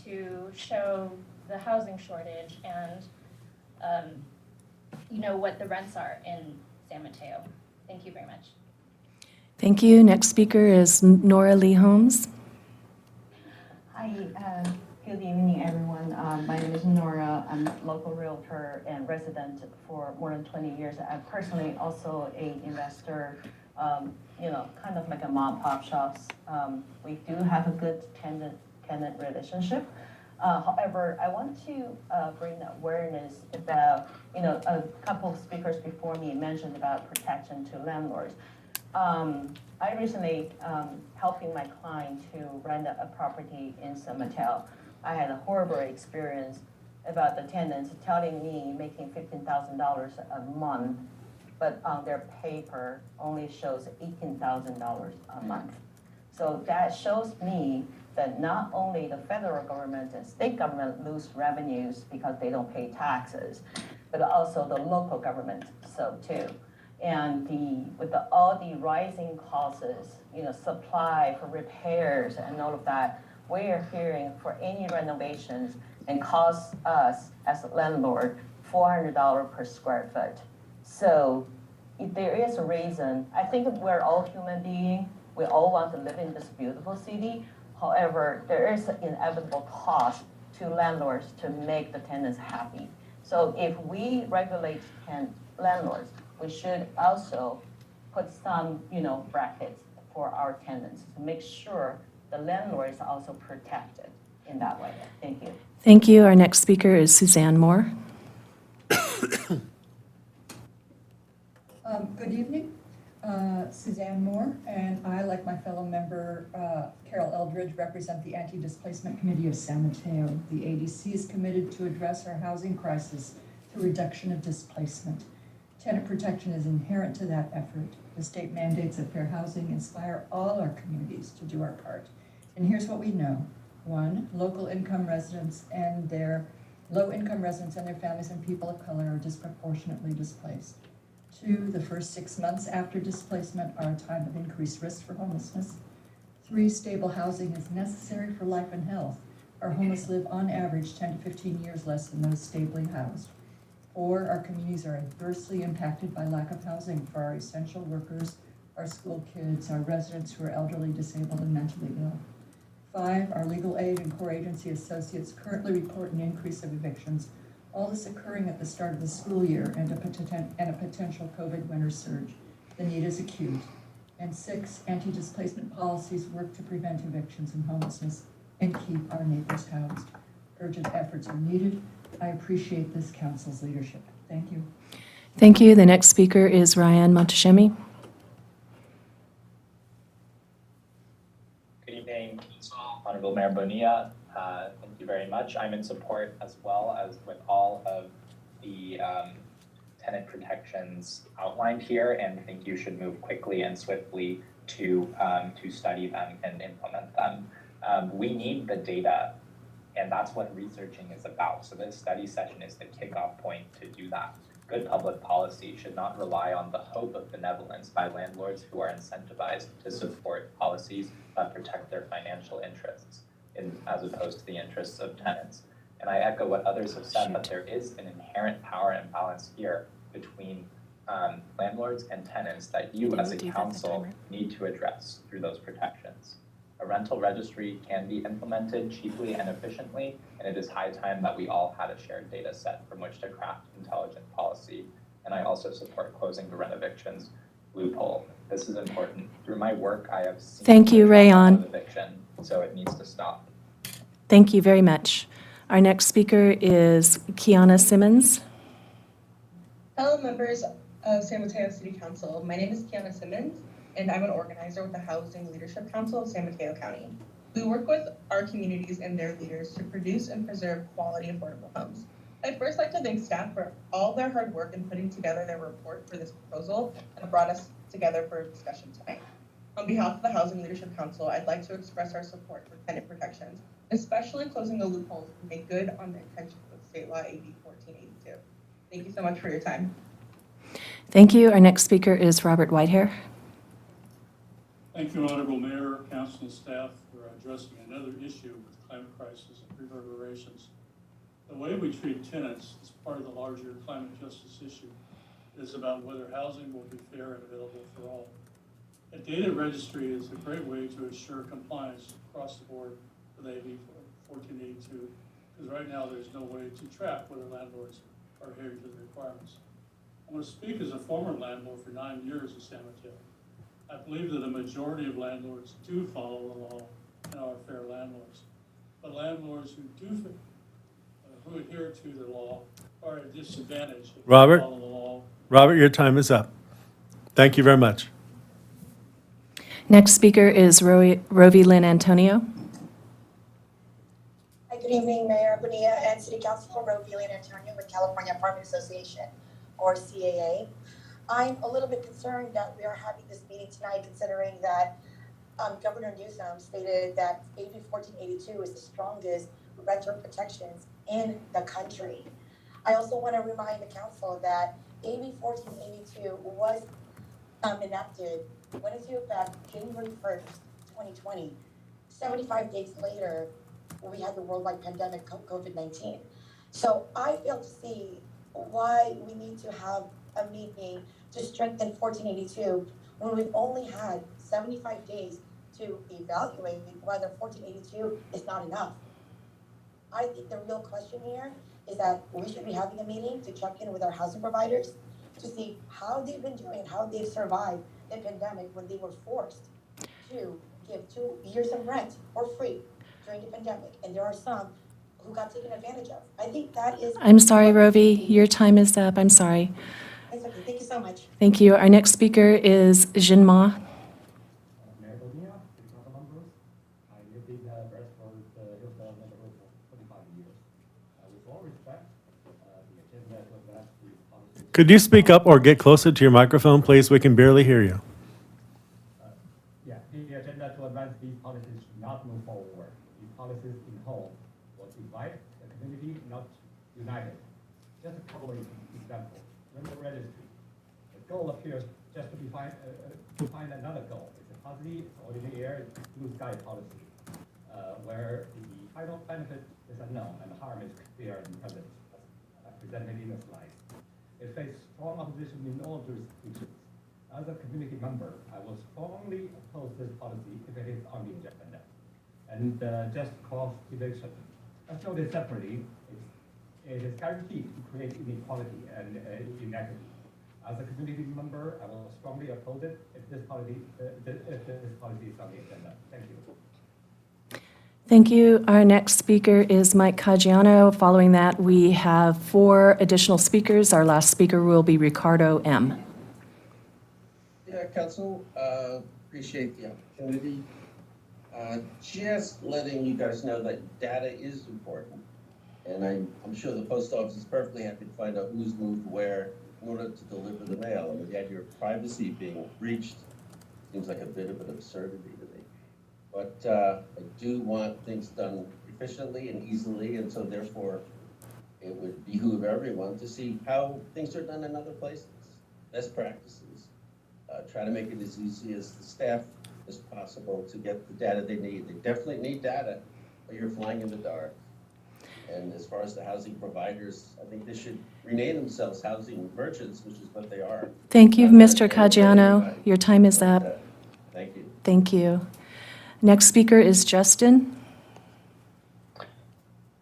[SPEAKER 19] to show the housing shortage and you know, what the rents are in San Mateo. Thank you very much.
[SPEAKER 9] Thank you. Next speaker is Nora Lee Holmes.
[SPEAKER 20] Hi, good evening, everyone. My name is Nora. I'm a local realtor and resident for more than 20 years. I'm personally also an investor, you know, kind of like a mom-pop shops. We do have a good tenant relationship. However, I want to bring awareness about, you know, a couple of speakers before me mentioned about protection to landlords. I recently helping my client to rent a property in San Mateo. I had a horrible experience about the tenants telling me making $15,000 a month but on their paper only shows $18,000 a month. So that shows me that not only the federal government and state government lose revenues because they don't pay taxes, but also the local government so too. And with all the rising costs, supply for repairs and all of that, we are hearing for any renovations and costs us as a landlord $400 per square foot. So if there is a reason, I think we're all human beings. We all want to live in this beautiful city. However, there is an inevitable cost to landlords to make the tenants happy. So if we regulate landlords, we should also put some, brackets for our tenants to make sure the landlord is also protected in that way. Thank you.
[SPEAKER 9] Thank you. Our next speaker is Suzanne Moore.
[SPEAKER 21] Good evening. Suzanne Moore, and I, like my fellow member Carol Eldridge, represent the Anti-Displacement Committee of San Mateo. The ADC is committed to address our housing crisis through reduction of displacement. Tenant protection is inherent to that effort. The state mandates of fair housing inspire all our communities to do our part. And here's what we know. 1, low-income residents and their families and people of color are disproportionately displaced. 2, the first 6 months after displacement are a time of increased risk for homelessness. 3, stable housing is necessary for life and health. Our homeless live on average 10 to 15 years less than those stably housed. 4, our communities are adversely impacted by lack of housing for our essential workers, our school kids, our residents who are elderly, disabled, and mentally ill. 5, our legal aid and core agency associates currently report an increase of evictions, all this occurring at the start of the school year and a potential COVID winter surge. The need is acute. And 6, anti-displacement policies work to prevent evictions and homelessness and keep our neighbors housed. Urgent efforts are needed. I appreciate this council's leadership. Thank you.
[SPEAKER 9] Thank you. The next speaker is Ryan Monteshemi.
[SPEAKER 22] Good evening, Honorable Mayor Bonilla. Thank you very much. I'm in support as well as with all of the tenant protections outlined here, and think you should move quickly and swiftly to study them and implement them. We need the data, and that's what researching is about. So this study session is the kickoff point to do that. Good public policy should not rely on the hope of benevolence by landlords who are incentivized to support policies that protect their financial interests, as opposed to the interests of tenants. And I echo what others have said, that there is an inherent power imbalance here between landlords and tenants that you as a council need to address through those protections. A rental registry can be implemented cheaply and efficiently, and it is high time that we all had a shared data set from which to craft intelligent policy. And I also support closing the rent evictions loophole. This is important. Through my work, I have seen
[SPEAKER 9] Thank you, Rayon.
[SPEAKER 22] eviction, so it needs to stop.
[SPEAKER 9] Thank you very much. Our next speaker is Kiana Simmons.
[SPEAKER 23] Hello, members of San Mateo City Council. My name is Kiana Simmons, and I'm an organizer with the Housing Leadership Council of San Mateo County. We work with our communities and their leaders to produce and preserve quality, affordable homes. I'd first like to thank staff for all their hard work in putting together their report for this proposal and brought us together for a discussion tonight. On behalf of the Housing Leadership Council, I'd like to express our support for tenant protections, especially closing the loopholes to make good on the intentions of State Law AB 1482. Thank you so much for your time.
[SPEAKER 9] Thank you. Our next speaker is Robert Whitehair.
[SPEAKER 24] Thank you, Honorable Mayor, Council, and staff for addressing another issue with climate crisis and reverberations. The way we treat tenants is part of the larger climate justice issue. It is about whether housing will be fair and available for all. A data registry is a great way to ensure compliance across the board with AB 1482, because right now there's no way to track whether landlords are adhering to the requirements. I'm going to speak as a former landlord for 9 years in San Mateo. I believe that a majority of landlords do follow the law and are fair landlords. But landlords who adhere to the law are at a disadvantage if
[SPEAKER 2] Robert?
[SPEAKER 24] they follow the law.
[SPEAKER 2] Robert, your time is up. Thank you very much.
[SPEAKER 9] Next speaker is Rovi Lynn Antonio.
[SPEAKER 25] Hi, good evening, Mayor Bonilla and City Council. Rovi Lynn Antonio with California Apartment Association, or CAA. I'm a little bit concerned that we are having this meeting tonight, considering that Governor Newsom stated that AB 1482 is the strongest renter protections in the country. I also want to remind the council that AB 1482 was enacted, went into effect January 1st, 2020. 75 days later, we had the worldwide pandemic, COVID-19. So I fail to see why we need to have a meeting to strengthen 1482 when we've only had 75 days to evaluate whether 1482 is not enough. I think the real question here is that we should be having a meeting to check in with our housing providers to see how they've been doing, how they've survived the pandemic when they were forced to give 2 years of rent for free during the pandemic. And there are some who got taken advantage of. I think that is...
[SPEAKER 9] I'm sorry, Rovi, your time is up. I'm sorry.
[SPEAKER 25] It's okay. Thank you so much.
[SPEAKER 9] Thank you. Our next speaker is Jin Ma.
[SPEAKER 1] Mayor Bonilla, city council members, I lived in Bradford Hillsdale neighborhood for 25 years. With all respect, the agenda to advance the policies.
[SPEAKER 2] Could you speak up or get closer to your microphone, please? We can barely hear you.
[SPEAKER 1] Yeah, the agenda to advance these policies should not move forward. These policies in whole will divide the community, not unite it. Just a couple of examples. Rental registry. The goal appears just to find another goal. It's a fuzzy, ordinary air, blue sky policy, where the final benefit is unknown and the harm is clear and present, presented in the slides. It faced strong opposition in all jurisdictions. As a community member, I will strongly oppose this policy if it is on the agenda. And just cause eviction. As noted separately, it is guaranteed to create inequality and inequity. As a community member, I will strongly oppose it if this policy is on the agenda. Thank you.
[SPEAKER 9] Thank you. Our next speaker is Mike Caggiano. Following that, we have 4 additional speakers. Our last speaker will be Ricardo M.
[SPEAKER 3] Yeah, Council, appreciate the opportunity. Just letting you guys know that data is important. And I'm sure the post office is perfectly happy to find out who's moved where in order to deliver the mail. And the idea of privacy being breached seems like a bit of an absurdity to me. But I do want things done efficiently and easily, and so therefore it would behoove everyone to see how things are done in other places. Best practices. Try to make it as easy as the staff as possible to get the data they need. They definitely need data, but you're flying in the dark. And as far as the housing providers, I think they should rename themselves housing merchants, which is what they are.
[SPEAKER 9] Thank you, Mr. Caggiano. Your time is up.
[SPEAKER 3] Thank you.
[SPEAKER 9] Thank you. Next speaker is Justin.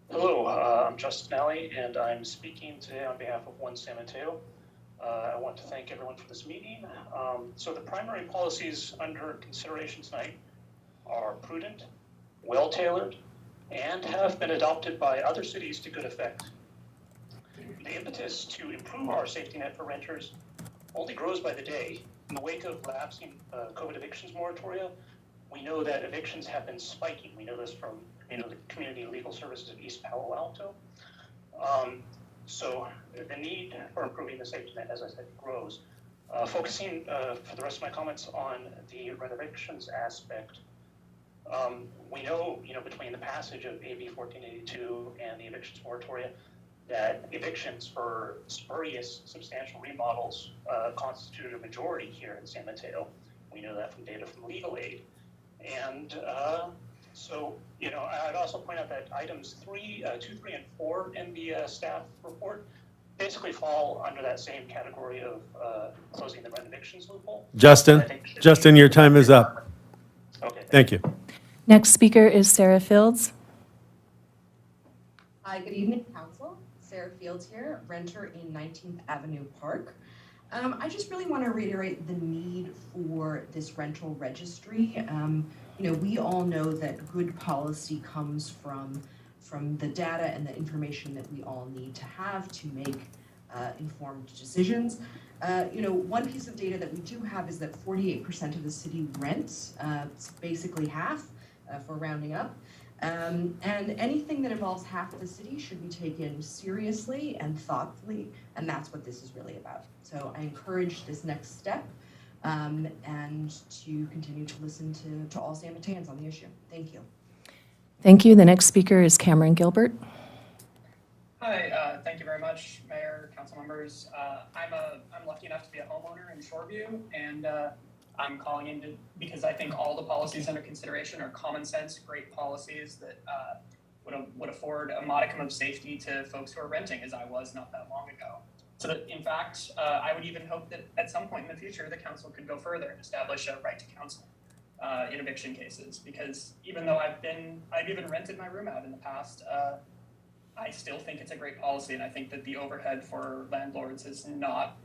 [SPEAKER 4] Hello, I'm Justin Alley, and I'm speaking today on behalf of One San Mateo. I want to thank everyone for this meeting. So the primary policies under consideration tonight are prudent, well-tailored, and have been adopted by other cities to good effect. The impetus to improve our safety net for renters only grows by the day. In the wake of lapsing COVID evictions moratoria, we know that evictions have been spiking. We know this from the Community Legal Services of East Palo Alto. So the need for improving the safety net, as I said, grows. Focusing for the rest of my comments on the renovictions aspect, we know, between the passage of AB 1482 and the evictions moratoria, that evictions for spurious substantial remodels constitute a majority here in San Mateo. We know that from data from Legal Aid. And so, I'd also point out that items 2, 3, and 4 in the staff report basically fall under that same category of closing the renovictions loophole.
[SPEAKER 2] Justin, your time is up.
[SPEAKER 4] Okay.
[SPEAKER 2] Thank you.
[SPEAKER 9] Next speaker is Sarah Fields.
[SPEAKER 5] Hi, good evening, Council. Sarah Fields here, renter in 19th Avenue Park. I just really want to reiterate the need for this rental registry. We all know that good policy comes from the data and the information that we all need to have to make informed decisions. One piece of data that we do have is that 48% of the city rents, it's basically half for rounding up. And anything that involves half the city should be taken seriously and thoughtfully, and that's what this is really about. So I encourage this next step and to continue to listen to all San Mateans on the issue. Thank you.
[SPEAKER 9] Thank you. The next speaker is Cameron Gilbert.
[SPEAKER 6] Hi, thank you very much, Mayor, council members. I'm lucky enough to be a homeowner in Shoreview, and I'm calling in because I think all the policies under consideration are common sense, great policies that would afford a modicum of safety to folks who are renting, as I was not that long ago. So that, in fact, I would even hope that at some point in the future, the council could go further and establish a right to counsel in eviction cases, because even though I've even rented my room out in the past, I still think it's a great policy, and I think that the overhead for landlords is not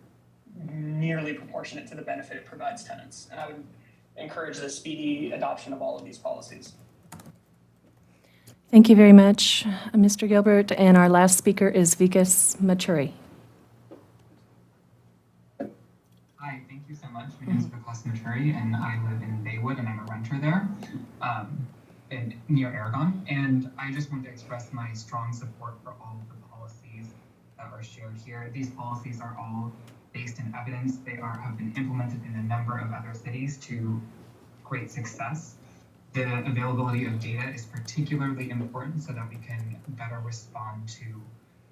[SPEAKER 6] nearly proportionate to the benefit it provides tenants. And I would encourage the speedy adoption of all of these policies.
[SPEAKER 9] Thank you very much, Mr. Gilbert. And our last speaker is Vikas Machuri.
[SPEAKER 7] Hi, thank you so much. My name is Vikas Machuri, and I live in Baywood, and I'm a renter there, near Aragon. And I just want to express my strong support for all of the policies that are shared here. These policies are all based in evidence. They have been implemented in a number of other cities to great success. The availability of data is particularly important so that we can better respond to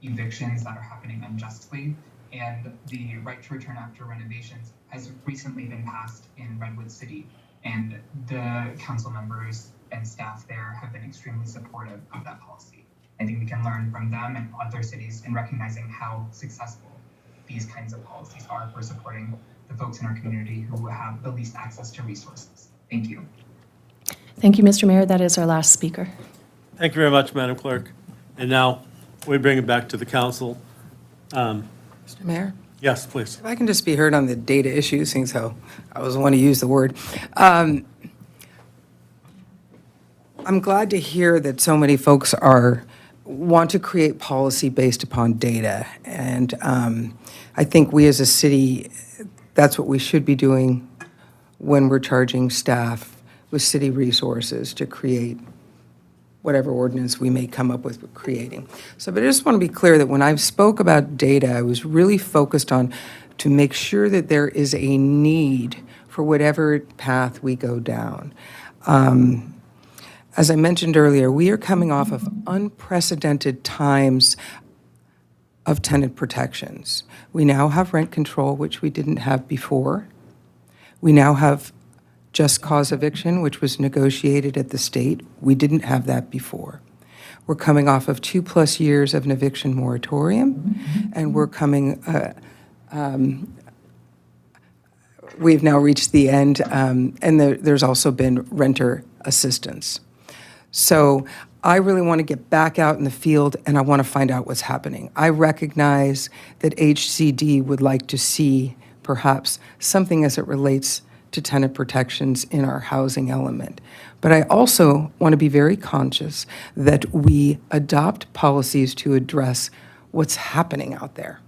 [SPEAKER 7] evictions that are happening unjustly. And the right to return after renovations has recently been passed in Redwood City, and the council members and staff there have been extremely supportive of that policy. I think we can learn from them and other cities in recognizing how successful these kinds of policies are for supporting the folks in our community who have the least access to resources. Thank you.
[SPEAKER 9] Thank you, Mr. Mayor. That is our last speaker.
[SPEAKER 2] Thank you very much, Madam Clerk. And now we bring it back to the council.
[SPEAKER 8] Mr. Mayor?
[SPEAKER 2] Yes, please.
[SPEAKER 8] If I can just be heard on the data issue, seeing how I was the one to use the word. I'm glad to hear that so many folks want to create policy based upon data. And I think we as a city, that's what we should be doing when we're charging staff with city resources to create whatever ordinance we may come up with creating. So, but I just want to be clear that when I spoke about data, I was really focused on to make sure that there is a need for whatever path we go down. As I mentioned earlier, we are coming off of unprecedented times of tenant protections. We now have rent control, which we didn't have before. We now have just cause eviction, which was negotiated at the state. We didn't have that before. We're coming off of 2+ years of an eviction moratorium, and we're coming, we've now reached the end, and there's also been renter assistance. So I really want to get back out in the field, and I want to find out what's happening. I recognize that HCD would like to see perhaps something as it relates to tenant protections in our housing element. But I also want to be very conscious that we adopt policies to address what's happening out there.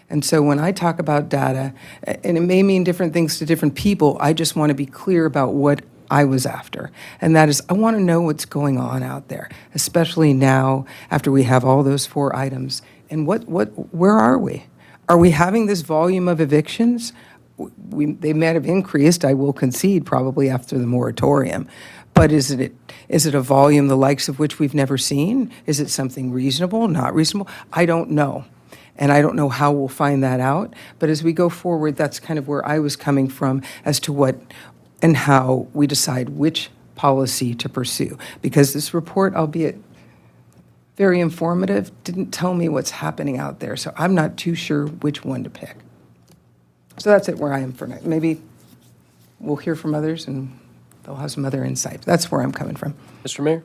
[SPEAKER 8] And so when I talk about data, and it may mean different things to different people, I just want to be clear about what I was after. And that is, I want to know what's going on out there, especially now after we have all those 4 items. And where are we? Are we having this volume of evictions? They might have increased, I will concede, probably after the moratorium. But is it a volume the likes of which we've never seen? Is it something reasonable, not reasonable? I don't know. And I don't know how we'll find that out. But as we go forward, that's kind of where I was coming from as to what and how we decide which policy to pursue. Because this report, albeit very informative, didn't tell me what's happening out there. So I'm not too sure which one to pick. So that's it where I am for now. Maybe we'll hear from others and they'll have some other insight. That's where I'm coming from.
[SPEAKER 10] Mr. Mayor?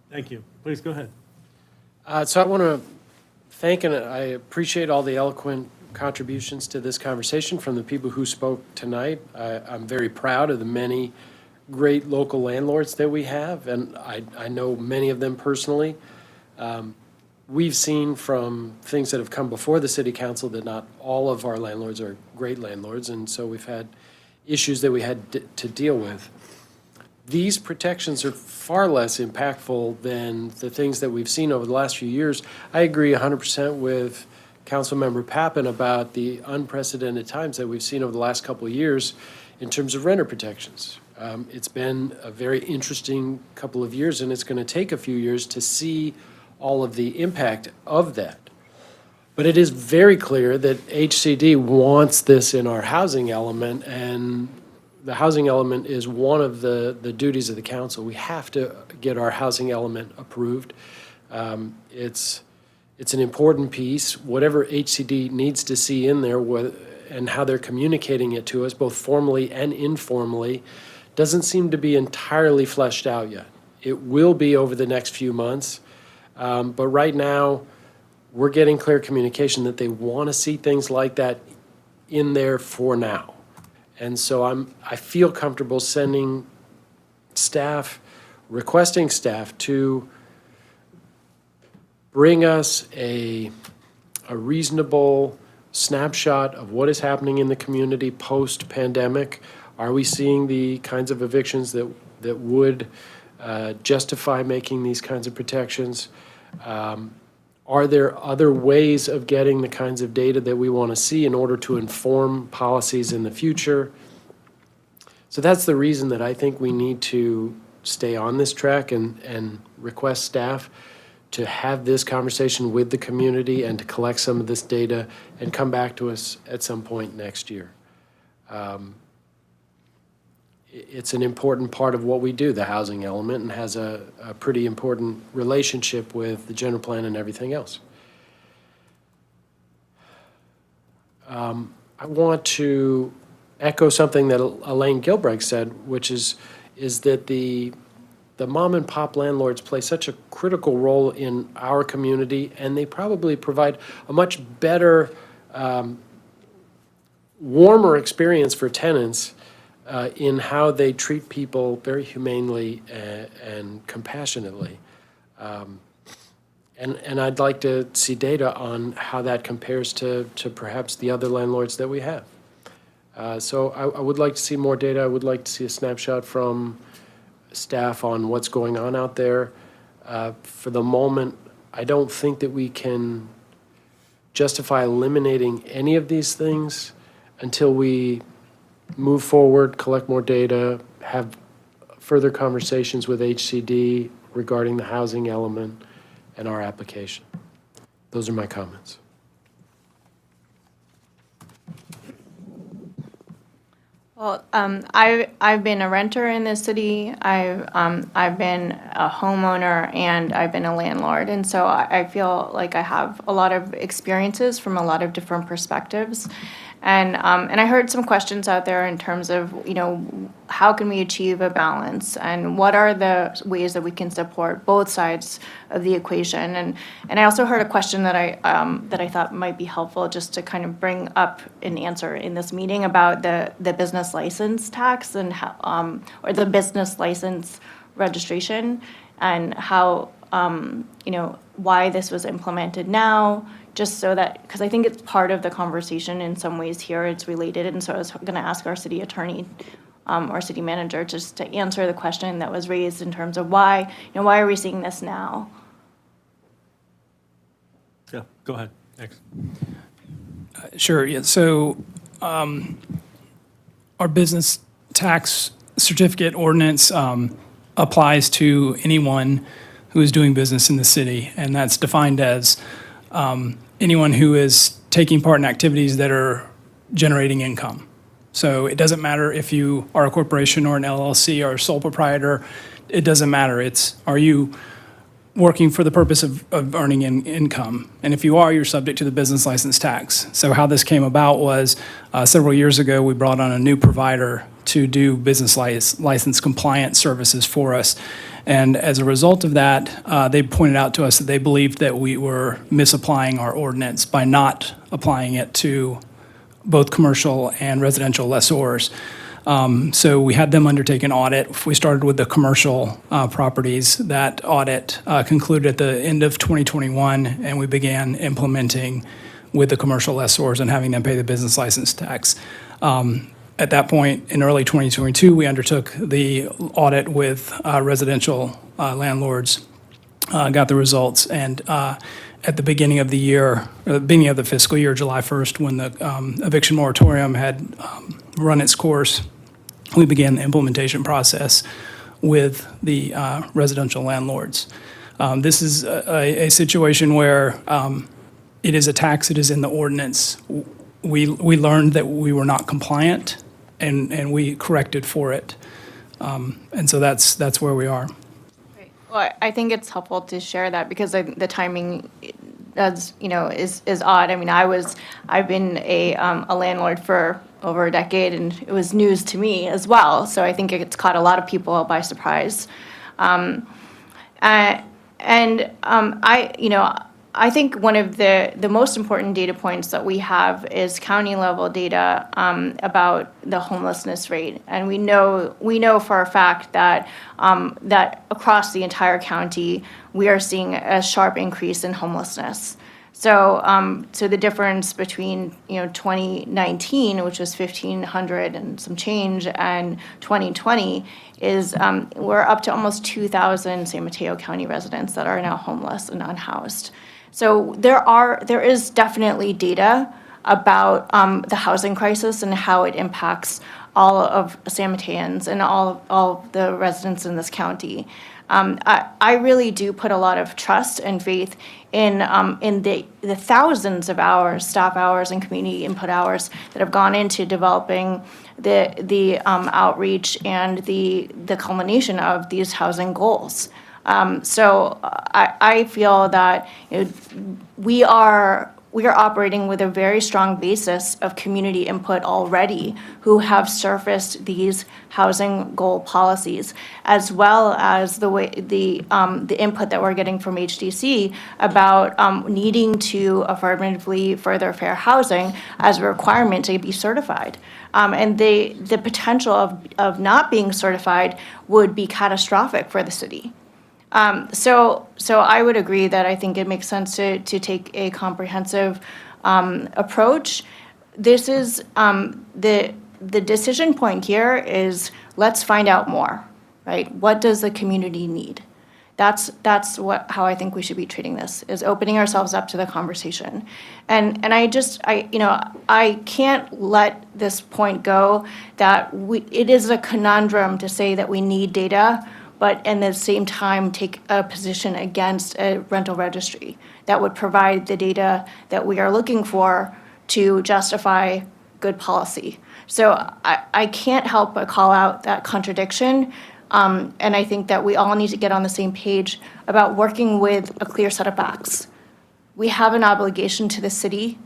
[SPEAKER 2] Thank you. Please go ahead.
[SPEAKER 10] So I want to thank and I appreciate all the eloquent contributions to this conversation from the people who spoke tonight. I'm very proud of the many great local landlords that we have, and I know many of them personally. We've seen from things that have come before the city council that not all of our landlords are great landlords, and so we've had issues that we had to deal with. these protections are far less impactful than the things that we've seen over the last few years. I agree 100% with Councilmember Pappen about the unprecedented times that we've seen over the last couple of years in terms of renter protections. It's been a very interesting couple of years, and it's going to take a few years to see all of the impact of that. But it is very clear that HCD wants this in our housing element, and the housing element is one of the duties of the council. We have to get our housing element approved. It's an important piece. Whatever HCD needs to see in there and how they're communicating it to us, both formally and informally, doesn't seem to be entirely fleshed out yet. It will be over the next few months, but right now, we're getting clear communication that they want to see things like that in there for now. And so I feel comfortable sending staff, requesting staff to bring us a reasonable snapshot of what is happening in the community post-pandemic. Are we seeing the kinds of evictions that would justify making these kinds of protections? Are there other ways of getting the kinds of data that we want to see in order to inform policies in the future? So that's the reason that I think we need to stay on this track and request staff to have this conversation with the community and to collect some of this data and come back to us at some point next year. It's an important part of what we do, the housing element, and has a pretty important relationship with the general plan and everything else. I want to echo something that Elaine Gilbride said, which is that the mom and pop landlords play such a critical role in our community, and they probably provide a much better, warmer experience for tenants in how they treat people very humanely and compassionately. And I'd like to see data on how that compares to perhaps the other landlords that we have. So I would like to see more data. I would like to see a snapshot from staff on what's going on out there. For the moment, I don't think that we can justify eliminating any of these things until we move forward, collect more data, have further conversations with HCD regarding the housing element and our application. Those are my comments.
[SPEAKER 11] Well, I've been a renter in this city. I've been a homeowner and I've been a landlord, and so I feel like I have a lot of experiences from a lot of different perspectives. And I heard some questions out there in terms of, how can we achieve a balance and what are the ways that we can support both sides of the equation. And I also heard a question that I thought might be helpful just to kind of bring up an answer in this meeting about the business license tax and how, or the business license registration and how, why this was implemented now. Just so that, because I think it's part of the conversation in some ways here, it's related. And so I was going to ask our city attorney or city manager just to answer the question that was raised in terms of why are we seeing this now?
[SPEAKER 2] Yeah, go ahead. Thanks.
[SPEAKER 12] Sure. Yeah. So our business tax certificate ordinance applies to anyone who is doing business in the city, and that's defined as anyone who is taking part in activities that are generating income. So it doesn't matter if you are a corporation or an LLC or a sole proprietor. It doesn't matter. It's, are you working for the purpose of earning income? And if you are, you're subject to the business license tax. So how this came about was several years ago, we brought on a new provider to do business license compliance services for us. And as a result of that, they pointed out to us that they believed that we were misapplying our ordinance by not applying it to both commercial and residential lessors. So we had them undertake an audit. We started with the commercial properties. That audit concluded at the end of 2021, and we began implementing with the commercial lessors and having them pay the business license tax. at that point, in early 2022, we undertook the audit with residential landlords, got the results, and at the beginning of the year, beginning of the fiscal year, July 1st, when the eviction moratorium had run its course, we began the implementation process with the residential landlords. This is a situation where it is a tax, it is in the ordinance. We learned that we were not compliant, and we corrected for it. And so that's where we are.
[SPEAKER 11] Well, I think it's helpful to share that because the timing does, is odd. I mean, I've been a landlord for over a decade, and it was news to me as well. So I think it's caught a lot of people by surprise. I think one of the most important data points that we have is county level data about the homelessness rate, and we know for a fact that that across the entire county we are seeing a sharp increase in homelessness. So the difference between 2019, which was 1,500 and some change, and 2020 is we're up to almost 2,000 San Mateo County residents that are now homeless and unhoused. So there is definitely data about the housing crisis and how it impacts all of San Mateans and all the residents in this county. I really do put a lot of trust and faith in the thousands of hours, staff hours, and community input hours that have gone into developing the outreach and the culmination of these housing goals. So I feel that we are operating with a very strong basis of community input already, who have surfaced these housing goal policies, as well as the input that we're getting from HDC about needing to affirmatively further fair housing as a requirement to be certified. And the potential of not being certified would be catastrophic for the city. So I would agree that I think it makes sense to take a comprehensive approach. This is the decision point here is let's find out more, right? What does the community need? That's how I think we should be treating this, is opening ourselves up to the conversation. And I can't let this point go that it is a conundrum to say that we need data, but at the same time take a position against a rental registry that would provide the data that we are looking for to justify good policy. So I can't help but call out that contradiction, and I think that we all need to get on the same page about working with a clear set of facts. We have an obligation to the city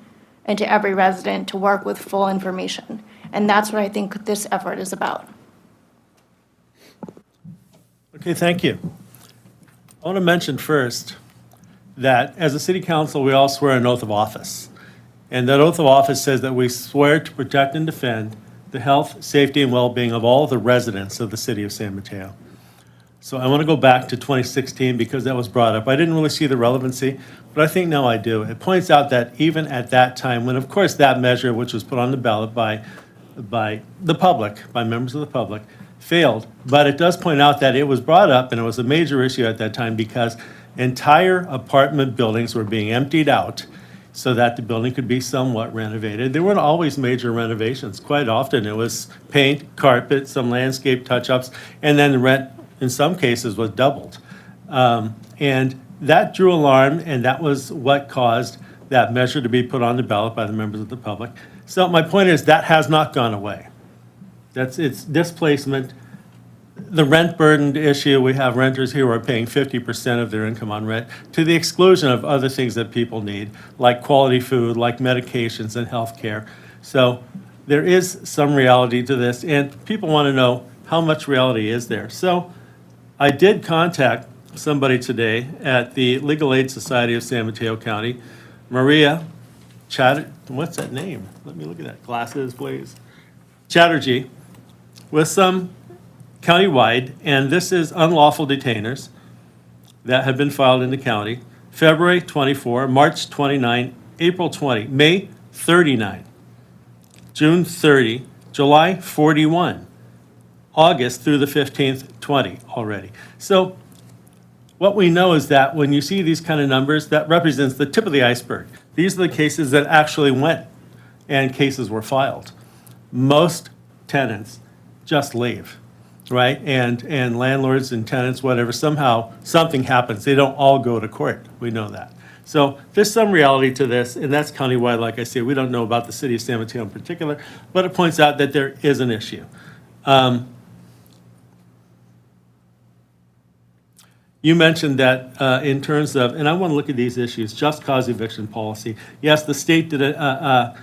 [SPEAKER 11] and to every resident to work with full information, and that's what I think this effort is about.
[SPEAKER 2] Okay, thank you. I want to mention first that as a city council, we all swear an oath of office. And that oath of office says that we swear to protect and defend the health, safety, and well-being of all the residents of the city of San Mateo. So I want to go back to 2016 because that was brought up. I didn't really see the relevancy, but I think now I do. It points out that even at that time, when of course that measure, which was put on the ballot by the public, by members of the public, failed, but it does point out that it was brought up and it was a major issue at that time because entire apartment buildings were being emptied out so that the building could be somewhat renovated. There weren't always major renovations. Quite often it was paint, carpet, some landscape touch-ups, and then the rent in some cases was doubled. And that drew alarm, and that was what caused that measure to be put on the ballot by the members of the public. So my point is that has not gone away. It's displacement. The rent burdened issue, we have renters here who are paying 50% of their income on rent, to the exclusion of other things that people need, like quality food, like medications and health care. So there is some reality to this, and people want to know how much reality is there. So I did contact somebody today at the Legal Aid Society of San Mateo County, Maria what's that name? Let me look at that. Glasses, please. Chatterjee, with some countywide, and this is unlawful detainers that have been filed in the county, February 24, March 29, April 20, May 39, June 30, July, 41. August through the 15th, 20 already. So what we know is that when you see these kind of numbers, that represents the tip of the iceberg. These are the cases that actually went and cases were filed. Most tenants just leave, right? And landlords and tenants, whatever, somehow something happens. They don't all go to court. We know that. So there's some reality to this, and that's countywide. Like I say, we don't know about the city of San Mateo in particular, but it points out that there is an issue. You mentioned that in terms of, and I want to look at these issues, just cause eviction policy. Yes, the state did enact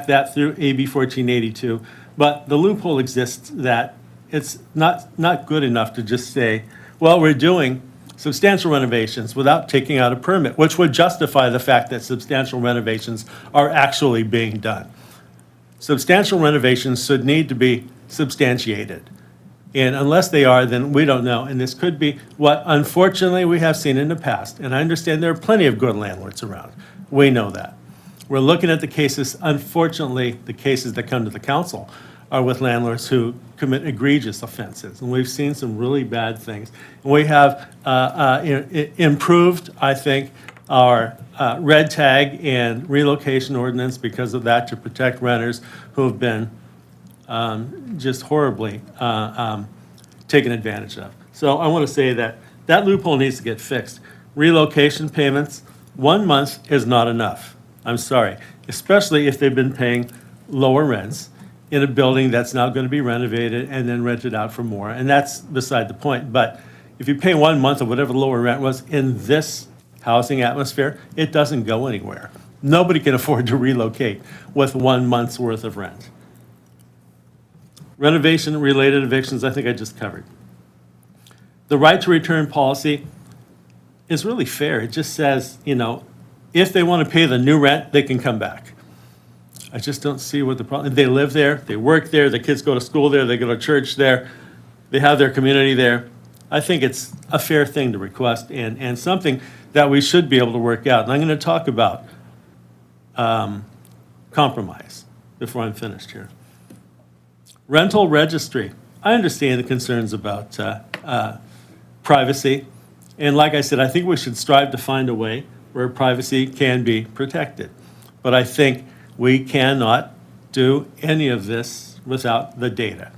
[SPEAKER 2] that through AB 1482, but the loophole exists that it's not good enough to just say, well, we're doing substantial renovations without taking out a permit, which would justify the fact that substantial renovations are actually being done. Substantial renovations should need to be substantiated. And unless they are, then we don't know. And this could be what, unfortunately, we have seen in the past. And I understand there are plenty of good landlords around. We know that. We're looking at the cases, unfortunately, the cases that come to the council are with landlords who commit egregious offenses. And we've seen some really bad things. And we have improved, I think, our red tag and relocation ordinance because of that to protect renters who have been just horribly taken advantage of. So I want to say that that loophole needs to get fixed. Relocation payments, 1 month is not enough. I'm sorry, especially if they've been paying lower rents in a building that's now going to be renovated and then rented out for more. And that's beside the point. But if you pay 1 month of whatever the lower rent was in this housing atmosphere, it doesn't go anywhere. Nobody can afford to relocate with 1 month's worth of rent. Renovation-related evictions, I think I just covered. The right to return policy is really fair. It just says, you know, if they want to pay the new rent, they can come back. I just don't see what the problem, they live there, they work there, the kids go to school there, they go to church there, they have their community there. I think it's a fair thing to request and something that we should be able to work out. And I'm going to talk about compromise before I'm finished here. Rental registry. I understand the concerns about privacy. And like I said, I think we should strive to find a way where privacy can be protected. But I think we cannot do any of this without the data.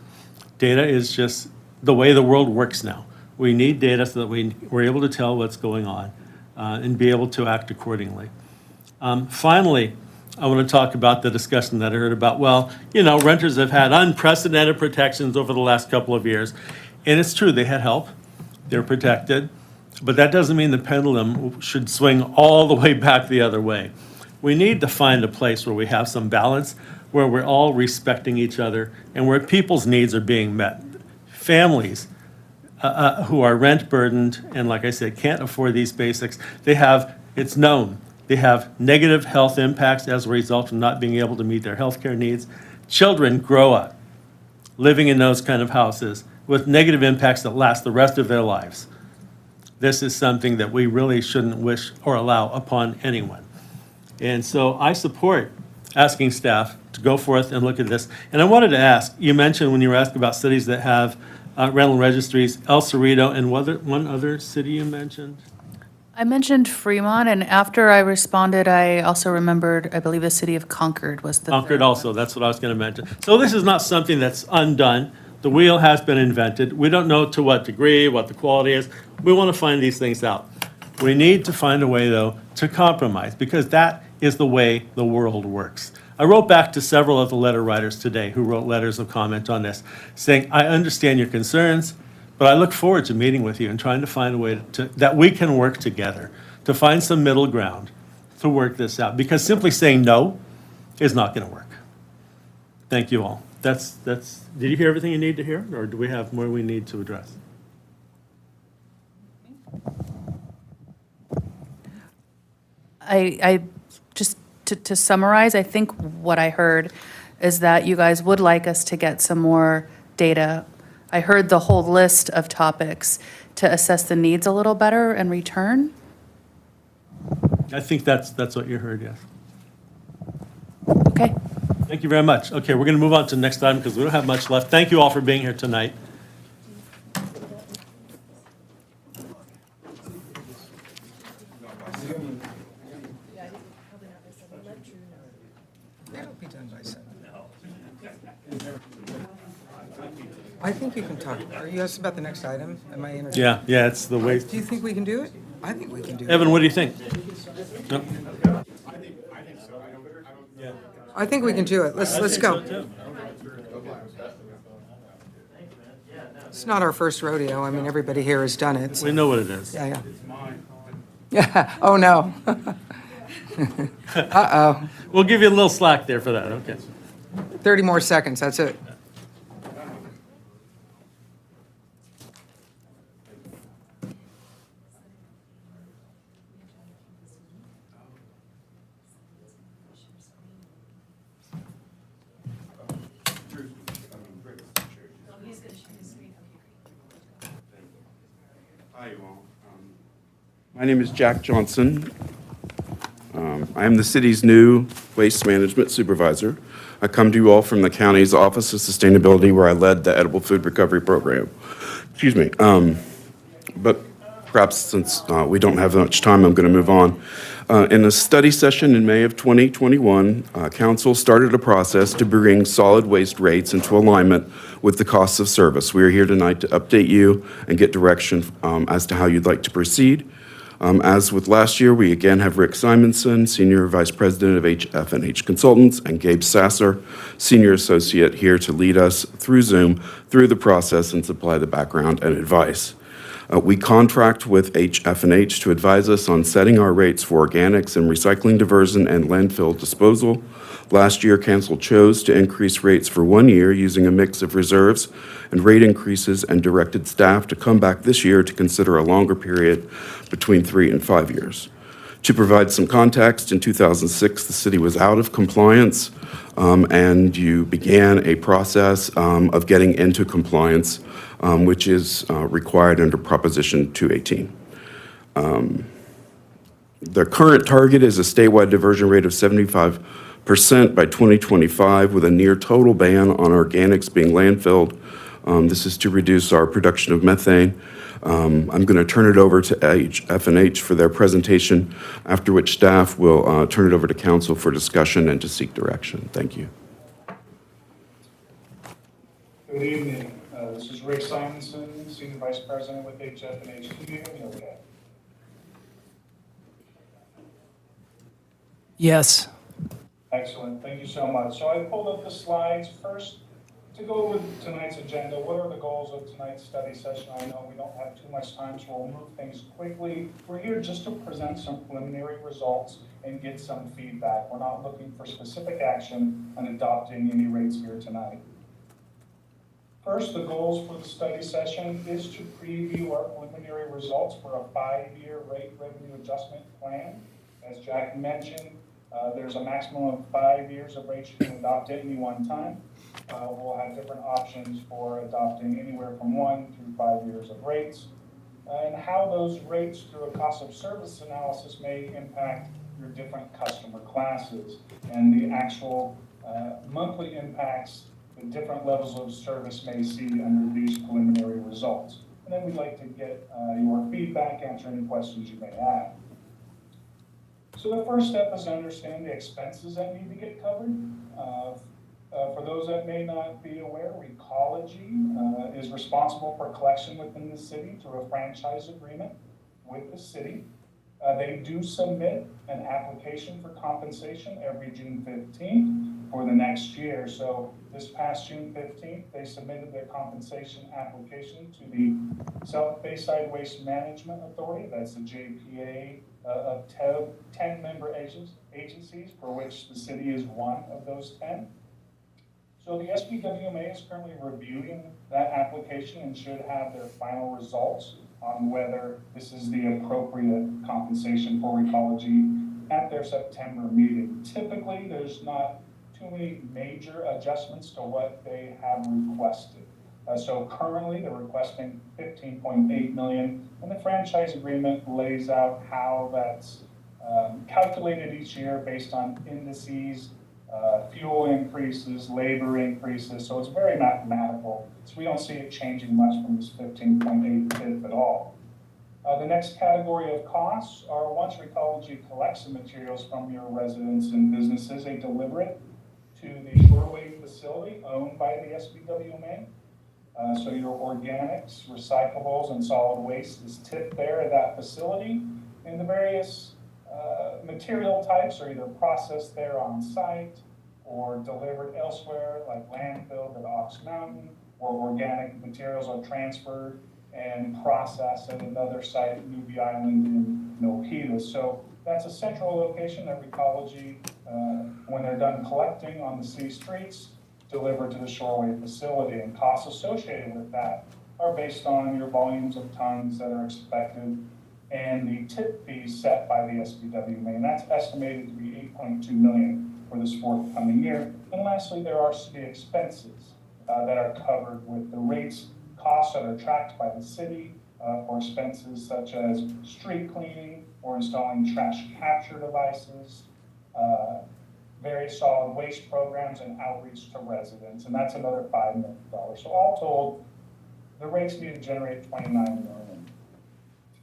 [SPEAKER 2] Data is just the way the world works now. We need data so that we're able to tell what's going on and be able to act accordingly. Finally, I want to talk about the discussion that I heard about, well, you know, renters have had unprecedented protections over the last couple of years. And it's true, they had help, they're protected, but that doesn't mean the pendulum should swing all the way back the other way. We need to find a place where we have some balance, where we're all respecting each other and where people's needs are being met. Families who are rent burdened and, like I said, can't afford these basics, it's known, they have negative health impacts as a result of not being able to meet their healthcare needs. Children grow up living in those kind of houses with negative impacts that last the rest of their lives. This is something that we really shouldn't wish or allow upon anyone. And so I support asking staff to go forth and look at this. And I wanted to ask, you mentioned when you were asking about cities that have rental registries, El Cerrito and one other city you mentioned?
[SPEAKER 13] I mentioned Fremont, and after I responded, I also remembered, I believe the city of Concord was the
[SPEAKER 2] Concord also, that's what I was going to mention. So this is not something that's undone. The wheel has been invented. We don't know to what degree, what the quality is. We want to find these things out. We need to find a way, though, to compromise, because that is the way the world works. I wrote back to several of the letter writers today who wrote letters of comment on this, saying, I understand your concerns, but I look forward to meeting with you and trying to find a way that we can work together, to find some middle ground, to work this out. Because simply saying no is not going to work. Thank you all. Did you hear everything you need to hear, or do we have more we need to address?
[SPEAKER 13] I just to summarize, I think what I heard is that you guys would like us to get some more data. I heard the whole list of topics to assess the needs a little better and return.
[SPEAKER 2] I think that's what you heard, yes.
[SPEAKER 13] Okay,
[SPEAKER 2] Thank you very much. Okay, we're going to move on to the next item because we don't have much left. Thank you all for being here tonight.
[SPEAKER 8] That'll be done by 7. I think you can talk. Are you asked about the next item? Am I interrupting?
[SPEAKER 2] Yeah, it's the way.
[SPEAKER 8] Do you think we can do it? I think we can do it.
[SPEAKER 2] Evan, what do you think? No?
[SPEAKER 8] I think we can do it. Let's go. It's not our first rodeo. I mean, everybody here has done it.
[SPEAKER 2] We know what it is.
[SPEAKER 8] Yeah. Yeah. Oh, no. Uh-oh.
[SPEAKER 2] We'll give you a little slack there for that, okay.
[SPEAKER 8] 30 more seconds, that's it.
[SPEAKER 14] Hi, you all. My name is Jack Johnson. I am the city's new waste management supervisor. I come to you all from the county's Office of Sustainability, where I led the edible food recovery program. Excuse me. But perhaps since we don't have much time, I'm going to move on. In a study session in May of 2021, Council started a process to bring solid waste rates into alignment with the costs of service. We are here tonight to update you and get direction as to how you'd like to proceed. As with last year, we again have Rick Simonson, Senior Vice President of HF&H Consultants, and Gabe Sasser, Senior Associate, here to lead us through Zoom through the process and supply the background and advice. We contract with HF&H to advise us on setting our rates for organics and recycling diversion and landfill disposal. Last year, Council chose to increase rates for 1 year using a mix of reserves and rate increases, and directed staff to come back this year to consider a longer period between 3 and 5 years. To provide some context, in 2006, the city was out of compliance, and you began a process of getting into compliance, which is required under Proposition 218. The current target is a statewide diversion rate of 75% by 2025, with a near total ban on organics being landfilled. This is to reduce our production of methane. I'm going to turn it over to HF&H for their presentation, after which staff will turn it over to council for discussion and to seek direction. Thank you.
[SPEAKER 15] Good evening. This is Rick Simonson, Senior Vice President with HF&H. Can you hear me okay?
[SPEAKER 12] Yes.
[SPEAKER 15] Excellent. Thank you so much. So I pulled up the slides first to go over tonight's agenda. What are the goals of tonight's study session? I know we don't have too much time, so we'll move things quickly. We're here just to present some preliminary results and get some feedback. We're not looking for specific action on adopting any rates here tonight. First, the goals for the study session is to preview our preliminary results for a 5-year rate revenue adjustment plan. As Jack mentioned, there's a maximum of 5 years of rates you can adopt at any one time. We'll have different options for adopting anywhere from 1 through 5 years of rates, and how those rates through a cost of service analysis may impact your different customer classes, and the actual monthly impacts the different levels of service may see under these preliminary results. And then we'd like to get your feedback, answer any questions you may have. So the first step is to understand the expenses that need to get covered. For those that may not be aware, Recology is responsible for collection within the city through a franchise agreement with the city. They do submit an application for compensation every June 15th for the next year. So this past June 15th, they submitted their compensation application to the South Bayside Waste Management Authority. That's the JPA of 10 member agencies, for which the city is one of those 10. So the SBWMA is currently reviewing that application and should have their final results on whether this is the appropriate compensation for Recology at their September meeting. Typically, there's not too many major adjustments to what they have requested. So currently, they're requesting $15.8 million, and the franchise agreement lays out how that's calculated each year based on indices fuel increases, labor increases, so it's very mathematical. So we don't see it changing much from this 15.8 TIF at all. The next category of costs are once Recology collects the materials from your residents and businesses, they deliver it to the Shorewave facility owned by the SBWMA. So your organics, recyclables, and solid waste is tipped there at that facility, and the various material types are either processed there on site or delivered elsewhere, like landfill at Ox Mountain, or organic materials are transferred and processed at another site at Newbie Island in Milpitas. So that's a central location that Recology, when they're done collecting on the city streets, delivered to the Shorewave facility, and costs associated with that are based on your volumes of tons that are expected and the tip fees set by the SBWMA, and that's estimated to be $8.2 million for this forthcoming year. And lastly, there are city expenses that are covered with the rates, costs that are tracked by the city for expenses such as street cleaning or installing trash capture devices, various solid waste programs, and outreach to residents, and that's another $5 million. So all told, the rates need to generate $29 million.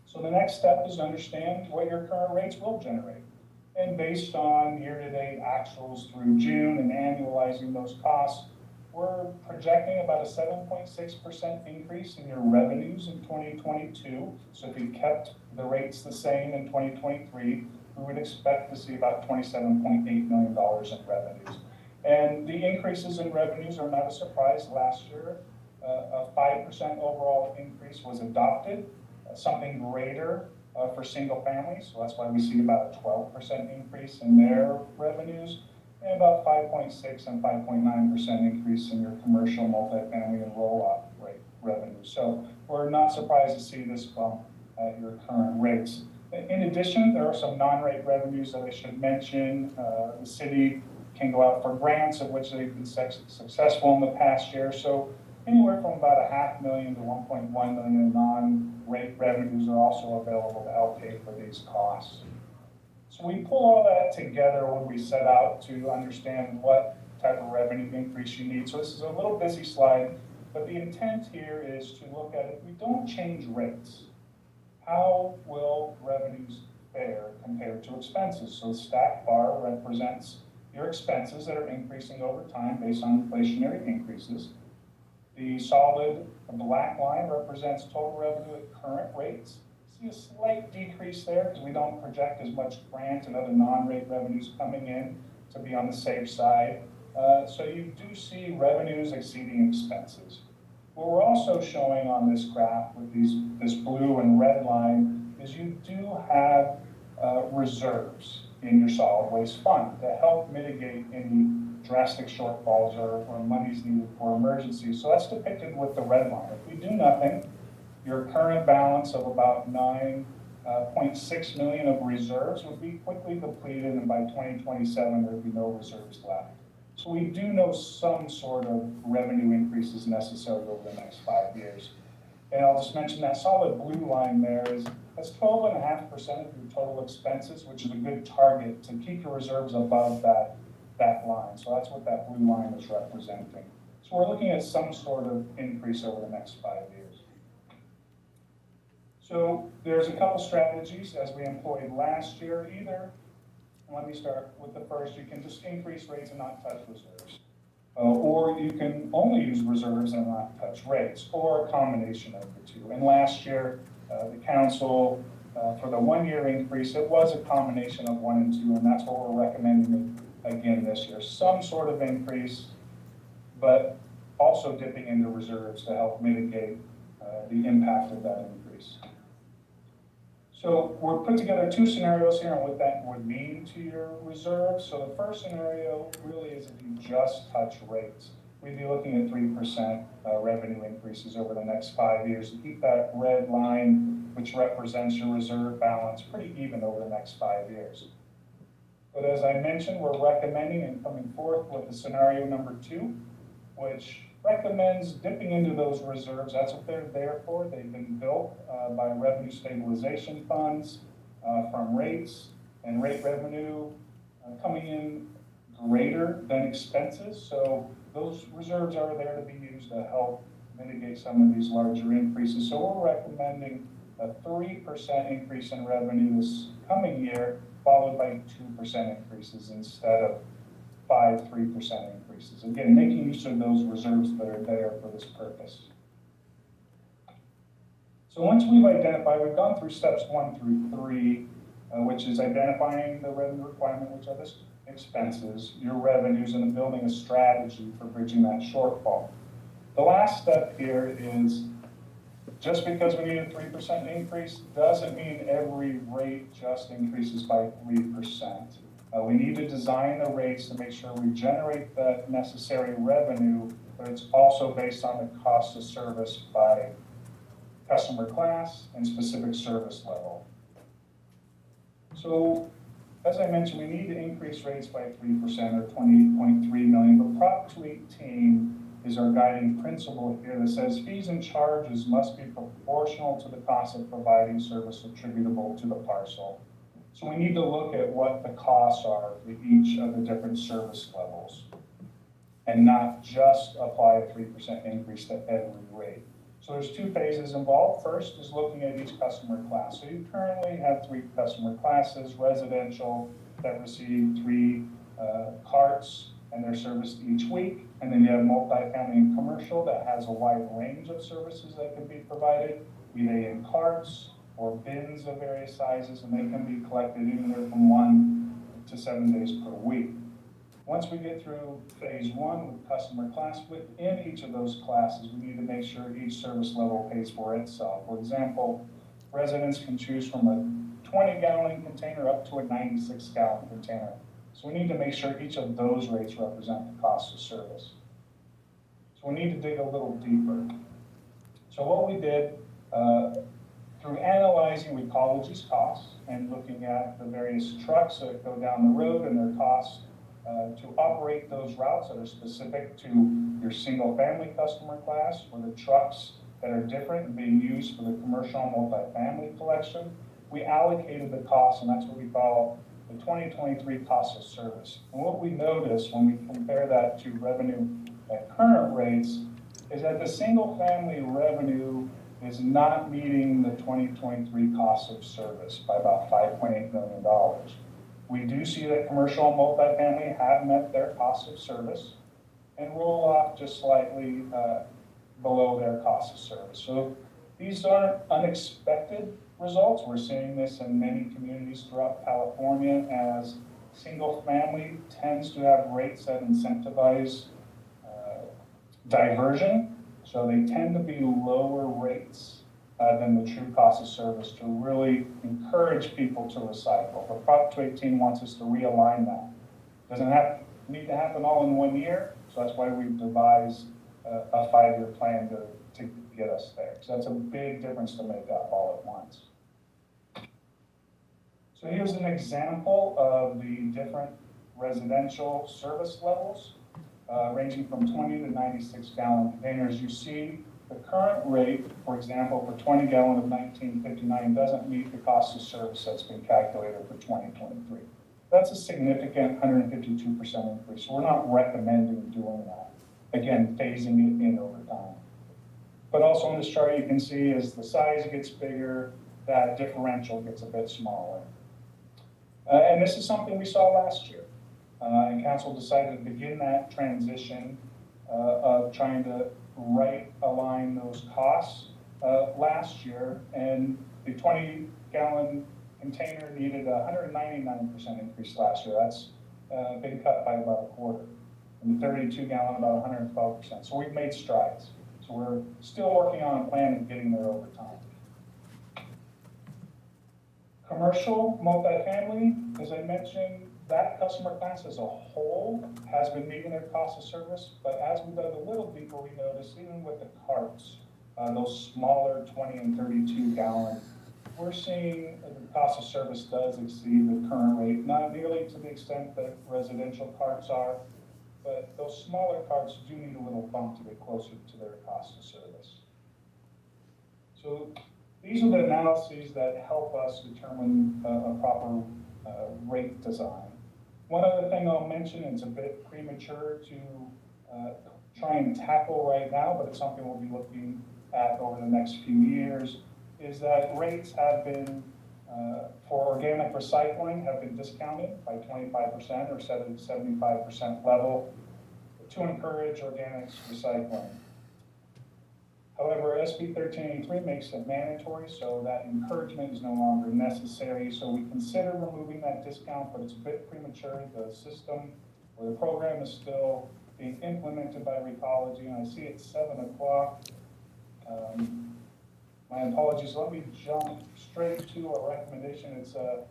[SPEAKER 15] So the next step is to understand what your current rates will generate. And based on year-to-date actuals through June and annualizing those costs, we're projecting about a 7.6% increase in your revenues in 2022. So if you kept the rates the same in 2023, we would expect to see about $27.8 million in revenues. And the increases in revenues are not a surprise. Last year, a 5% overall increase was adopted, something greater for single families. So that's why we see about a 12% increase in their revenues, and about 5.6 and 5.9% increase in your commercial, multifamily, and roll-off rate revenue. So we're not surprised to see this bump at your current rates. In addition, there are some non-rate revenues that I should mention. The city can go out for grants, of which they've been successful in the past year. So anywhere from about $500,000 to $1.1 million in non-rate revenues are also available to help pay for these costs. So we pull all that together when we set out to understand what type of revenue increase you need. So this is a little busy slide, but the intent here is to look at if we don't change rates, how will revenues fare compared to expenses? So the stacked bar represents your expenses that are increasing over time based on inflationary increases. The solid black line represents total revenue at current rates. See a slight decrease there because we don't project as much grant and other non-rate revenues coming in to be on the safe side. So you do see revenues exceeding expenses. What we're also showing on this graph with this blue and red line is you do have reserves in your solid waste fund to help mitigate any drastic shortfalls or monies needed for emergencies. So that's depicted with the red line. If we do nothing, your current balance of about $9.6 million of reserves would be quickly depleted, and by 2027 there would be no reserves left. So we do know some sort of revenue increase is necessary over the next 5 years. And I'll just mention that solid blue line there that's 12.5% of your total expenses, which is a good target to keep your reserves above that line. So that's what that blue line is representing. So we're looking at some sort of increase over the next 5 years. So there's a couple strategies as we employed last year. Either, let me start with the first, you can just increase rates and not touch reserves. Or you can only use reserves and not touch rates, or a combination of the two. And last year, the council, for the 1 year increase, it was a combination of 1 and 2, and that's what we're recommending again this year. Some sort of increase, but also dipping into reserves to help mitigate the impact of that increase. So we're put together 2 scenarios here on what that would mean to your reserves. So the first scenario really is if you just touch rates. We'd be looking at 3% revenue increases over the next 5 years to keep that red line, which represents your reserve balance, pretty even over the next 5 years. But as I mentioned, we're recommending and coming forth with the scenario number 2, which recommends dipping into those reserves. That's what they're there for. They've been built by revenue stabilization funds from rates and rate revenue coming in greater than expenses. So those reserves are there to be used to help mitigate some of these larger increases. So we're recommending a 3% increase in revenue this coming year, followed by 2% increases instead of 3% increases. Again, making use of those reserves that are there for this purpose. So once we've identified, we've gone through steps 1 through 3, which is identifying the revenue requirement, which are the expenses, your revenues, and then building a strategy for bridging that shortfall. The last step here is just because we need a 3% increase doesn't mean every rate just increases by 3%. We need to design the rates to make sure we generate the necessary revenue, but it's also based on the cost of service by customer class and specific service level. So, as I mentioned, we need to increase rates by 3% or 28.3 million, but Prop 218 is our guiding principle here that says fees and charges must be proportional to the cost of providing service attributable to the parcel. So we need to look at what the costs are for each of the different service levels and not just apply a 3% increase to every rate. So there's 2 phases involved. First is looking at each customer class. So you currently have 3 customer classes: residential that receive 3 carts and they're serviced each week. And then you have multifamily and commercial that has a wide range of services that can be provided, be they in carts or bins of various sizes, and they can be collected anywhere from 1 to 7 days per week. Once we get through phase 1 with customer class, within each of those classes, we need to make sure each service level pays for itself. For example, residents can choose from a 20-gallon container up to a 96-gallon container. So we need to make sure each of those rates represent the cost of service. So we need to dig a little deeper. So what we did, through analyzing recology's costs and looking at the various trucks that go down the road and their costs to operate those routes that are specific to your single-family customer class, or the trucks that are different and being used for the commercial and multifamily collection, we allocated the costs, and that's what we call the 2023 cost of service. And what we notice when we compare that to revenue at current rates is that the single-family revenue is not meeting the 2023 cost of service by about $5.8 million. We do see that commercial and multifamily have met their cost of service and roll off just slightly below their cost of service. So these aren't unexpected results. We're seeing this in many communities throughout California as single family tends to have rates that incentivize diversion. So they tend to be lower rates than the true cost of service to really encourage people to recycle. But Prop 218 wants us to realign that. Doesn't need to happen all in 1 year, so that's why we've devised a 5-year plan to get us there. So that's a big difference to make up all at once. So here's an example of the different residential service levels, ranging from 20 to 96-gallon containers. You see the current rate, for example, for 20-gallon of 1959 doesn't meet the cost of service that's been calculated for 2023. That's a significant 152% increase. So we're not recommending doing that. Again, phasing it in over time. But also on this chart, you can see as the size gets bigger, that differential gets a bit smaller. And this is something we saw last year. And council decided to begin that transition of trying to align those costs last year. And the 20-gallon container needed a 199% increase last year. That's been cut by about a quarter. And the 32-gallon about 112%. So we've made strides. So we're still working on a plan and getting there over time. Commercial, multifamily, as I mentioned, that customer class as a whole has been meeting their cost of service, but as we dug a little deeper, we noticed even with the carts, those smaller 20 and 32-gallon, we're seeing the cost of service does exceed the current rate, not nearly to the extent that residential carts are, but those smaller carts do need a little bump to get closer to their cost of service. So these are the analyses that help us determine a proper rate design. One other thing I'll mention, it's a bit premature to try and tackle right now, but it's something we'll be looking at over the next few years, is that rates have been, for organic recycling, have been discounted by 25% or set at 75% level to encourage organics recycling. However, SB 1383 makes it mandatory, so that encouragement is no longer necessary. So we consider removing that discount, but it's a bit premature. The system or the program is still being implemented by Recology, and I see it's 7 o'clock. My apologies. Let me jump straight to a recommendation. It's a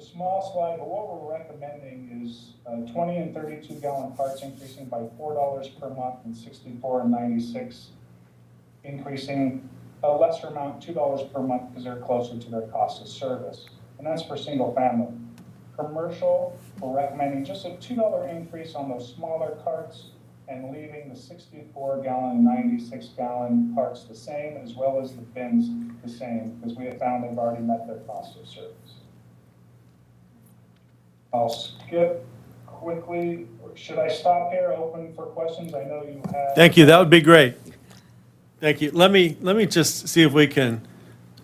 [SPEAKER 15] small slide, but what we're recommending is 20 and 32 gallon carts increasing by $4 per month, and 64 and 96 increasing a lesser amount, $2 per month, because they're closer to their cost of service. And that's for single family. Commercial, we're recommending just a $2 increase on those smaller carts and leaving the 64 gallon, 96 gallon carts the same, as well as the bins the same, because we have found they've already met their cost of service. I'll skip quickly. Should I stop here, open for questions? I know you have.
[SPEAKER 2] Thank you, that would be great. Thank you. Let me just see if we can,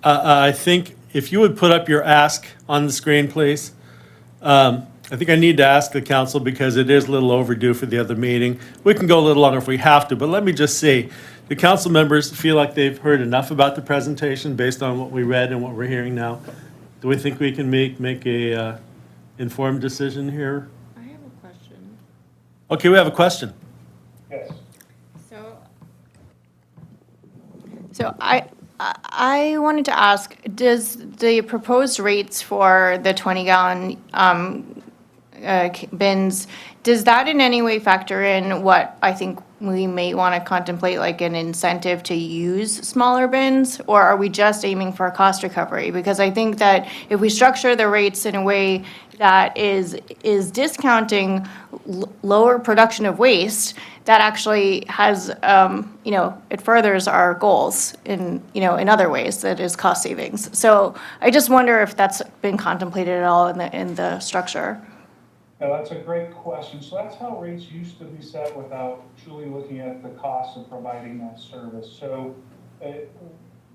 [SPEAKER 2] I think if you would put up your ask on the screen, please. I think I need to ask the council because it is a little overdue for the other meeting. We can go a little longer if we have to, but let me just see. The council members feel like they've heard enough about the presentation based on what we read and what we're hearing now. Do we think we can make a informed decision here?
[SPEAKER 11] I have a question.
[SPEAKER 2] Okay, we have a question.
[SPEAKER 15] Yes.
[SPEAKER 11] So I wanted to ask, does the proposed rates for the 20-gallon bins, does that in any way factor in what I think we may want to contemplate, like an incentive to use smaller bins? Or are we just aiming for a cost recovery? Because I think that if we structure the rates in a way that is discounting lower production of waste, that actually has, it furthers our goals in other ways that is cost savings. So I just wonder if that's been contemplated at all in the structure.
[SPEAKER 15] No, that's a great question. So that's how rates used to be set without truly looking at the cost of providing that service. So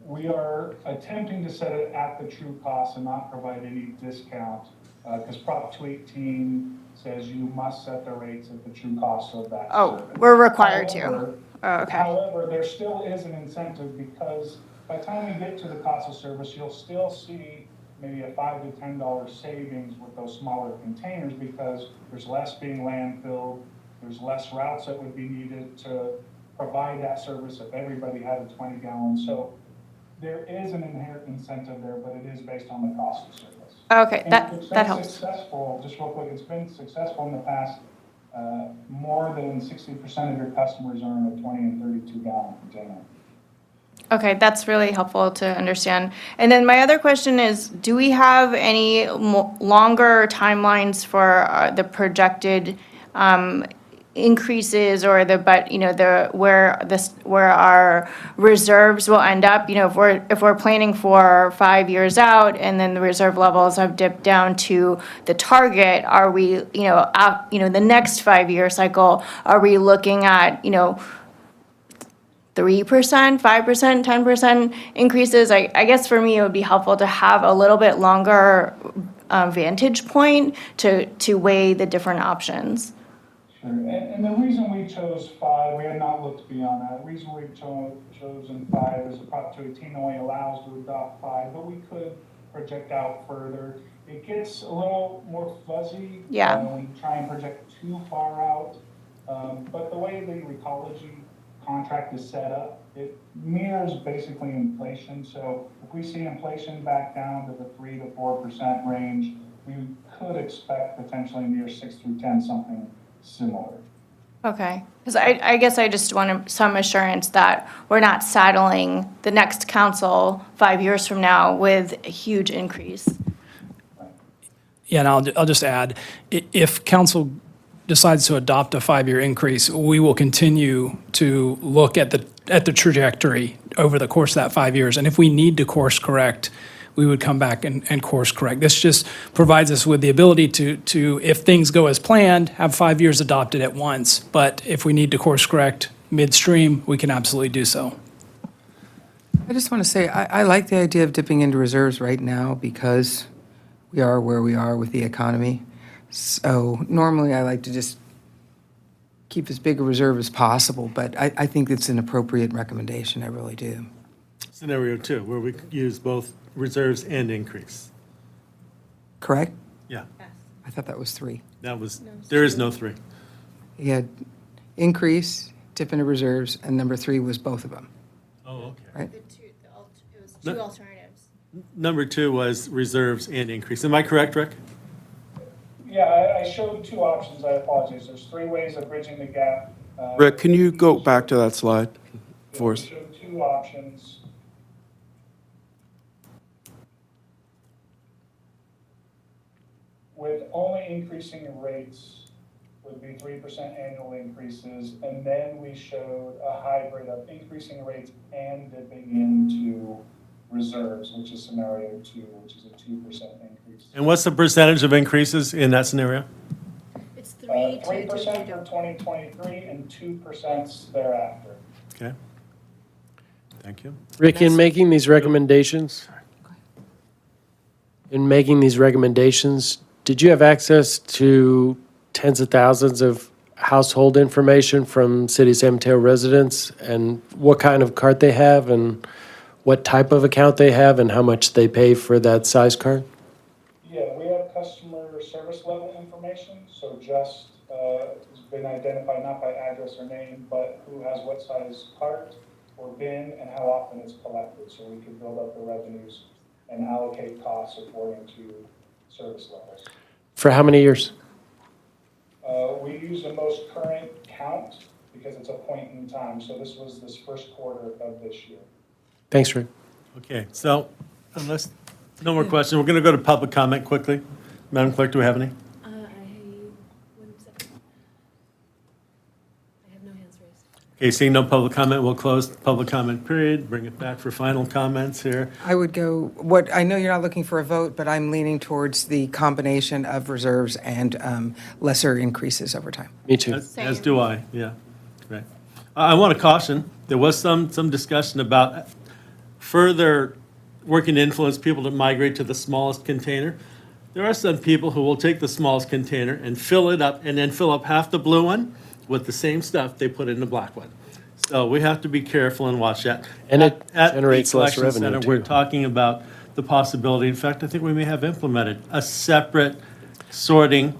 [SPEAKER 15] we are attempting to set it at the true cost and not provide any discount, because Prop 218 says you must set the rates at the true cost of that service.
[SPEAKER 11] We're required to. Okay.
[SPEAKER 15] However, there still is an incentive, because by the time you get to the cost of service, you'll still see maybe a $5 to $10 savings with those smaller containers, because there's less being landfilled, there's less routes that would be needed to provide that service if everybody had a 20 gallon. So there is an inherent incentive there, but it is based on the cost of service.
[SPEAKER 11] Okay,
[SPEAKER 15] And
[SPEAKER 11] that helps.
[SPEAKER 15] Successful, just real quick, it's been successful in the past. More than 60% of your customers are in a 20 and 32 gallon container.
[SPEAKER 11] Okay, that's really helpful to understand. And then my other question is, do we have any longer timelines for the projected increases, or where our reserves will end up? If we're planning for 5 years out and then the reserve levels have dipped down to the target, are we, the next 5-year cycle, are we looking at, 3%, 5%, 10% increases? I guess for me, it would be helpful to have a little bit longer vantage point to weigh the different options.
[SPEAKER 15] Sure. And the reason we chose 5, we had not looked beyond that. The reason we've chosen 5 is the Prop 218 only allows to adopt 5, but we could project out further. It gets a little more fuzzy when we try and project too far out. But the way the Recology contract is set up, it mirrors basically inflation. So if we see inflation back down to the 3 to 4% range, we could expect potentially in year 6 through 10 something similar.
[SPEAKER 11] Okay, because I guess I just want some assurance that we're not saddling the next council 5 years from now with a huge increase.
[SPEAKER 12] Yeah, and I'll just add, if council decides to adopt a 5-year increase, we will continue to look at the trajectory over the course of that 5 years. And if we need to course correct, we would come back and course correct. This just provides us with the ability to, if things go as planned, have 5 years adopted at once. But if we need to course correct midstream, we can absolutely do so.
[SPEAKER 8] I just want to say, I like the idea of dipping into reserves right now because we are where we are with the economy. So normally I like to just keep as big a reserve as possible, but I think it's an appropriate recommendation, I really do.
[SPEAKER 2] Scenario 2, where we use both reserves and increase.
[SPEAKER 8] Correct?
[SPEAKER 2] Yeah,
[SPEAKER 8] I thought that was 3.
[SPEAKER 2] that was, there is no 3.
[SPEAKER 8] You had increase, dip into reserves, and number 3 was both of them,
[SPEAKER 2] Oh, okay.
[SPEAKER 8] right?
[SPEAKER 11] It was
[SPEAKER 2] No.
[SPEAKER 11] two alternatives.
[SPEAKER 2] Number 2 was reserves and increase. Am I correct, Rick?
[SPEAKER 15] Yeah, I showed 2 options, I apologize. There's 3 ways of bridging the gap.
[SPEAKER 14] Rick, can you go back to that slide for us?
[SPEAKER 15] We showed 2 options. With only increasing rates would be 3% annual increases, and then we showed a hybrid of increasing rates and dipping into reserves, which is scenario 2, which is a 2% increase.
[SPEAKER 2] And what's the percentage of increases in that scenario?
[SPEAKER 11] It's
[SPEAKER 15] 3% for 2023 and 2% thereafter.
[SPEAKER 2] Okay. Thank you.
[SPEAKER 10] Rick, in making these recommendations, did you have access to tens of thousands of household information from City of San Mateo residents and what kind of card they have and what type of account they have and how much they pay for that size card?
[SPEAKER 15] Yeah, we have customer service level information, so just has been identified not by address or name, but who has what size cart or bin and how often it's collected, so we can build up the revenues and allocate costs according to service levels.
[SPEAKER 10] For how many years?
[SPEAKER 15] We use the most current count because it's a point in time, so this was this first quarter of this year.
[SPEAKER 10] Thanks, Rick.
[SPEAKER 2] Okay, so unless, no more questions, we're going to go to public comment quickly. Madam Clerk, do we have any?
[SPEAKER 13] I have no hands raised.
[SPEAKER 2] Okay, seeing no public comment, we'll close the public comment period, bring it back for final comments here.
[SPEAKER 8] I would go, I know you're not looking for a vote, but I'm leaning towards the combination of reserves and lesser increases over time.
[SPEAKER 10] Me too.
[SPEAKER 2] As do I, yeah, right. I want to caution, there was some discussion about further working to influence people to migrate to the smallest container. There are some people who will take the smallest container and fill it up, and then fill up half the blue one with the same stuff they put in the black one. So we have to be careful and watch that.
[SPEAKER 10] And it
[SPEAKER 2] At the
[SPEAKER 10] generates less
[SPEAKER 2] collection
[SPEAKER 10] revenue,
[SPEAKER 2] center, We're
[SPEAKER 10] too.
[SPEAKER 2] talking about the possibility, in fact, I think we may have implemented a separate sorting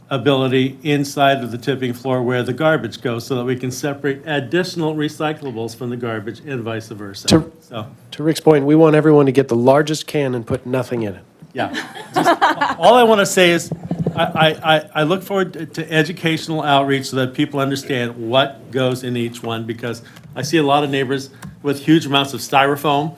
[SPEAKER 2] ability inside of the tipping floor where the garbage goes, so that we can separate additional recyclables from the garbage and vice versa. So,
[SPEAKER 10] To Rick's point, we want everyone to get the largest can and put nothing in it.
[SPEAKER 2] yeah. Just, all I want to say is, I look forward to educational outreach so that people understand what goes in each one, because I see a lot of neighbors with huge amounts of styrofoam,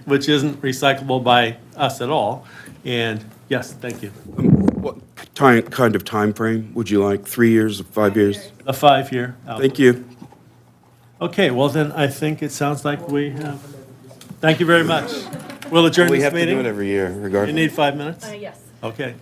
[SPEAKER 2] which isn't recyclable by us at all. And yes, thank you.
[SPEAKER 14] What kind of time frame would you like? 3 years, 5 years?
[SPEAKER 2] A 5-year.
[SPEAKER 14] Thank you.
[SPEAKER 2] Okay, well then, I think it sounds like we have, thank you very much. We'll adjourn
[SPEAKER 14] We
[SPEAKER 2] this
[SPEAKER 14] have to do it
[SPEAKER 2] meeting.
[SPEAKER 14] every year,
[SPEAKER 2] You
[SPEAKER 14] regardless.
[SPEAKER 2] need 5 minutes?
[SPEAKER 13] Yes.
[SPEAKER 2] Okay.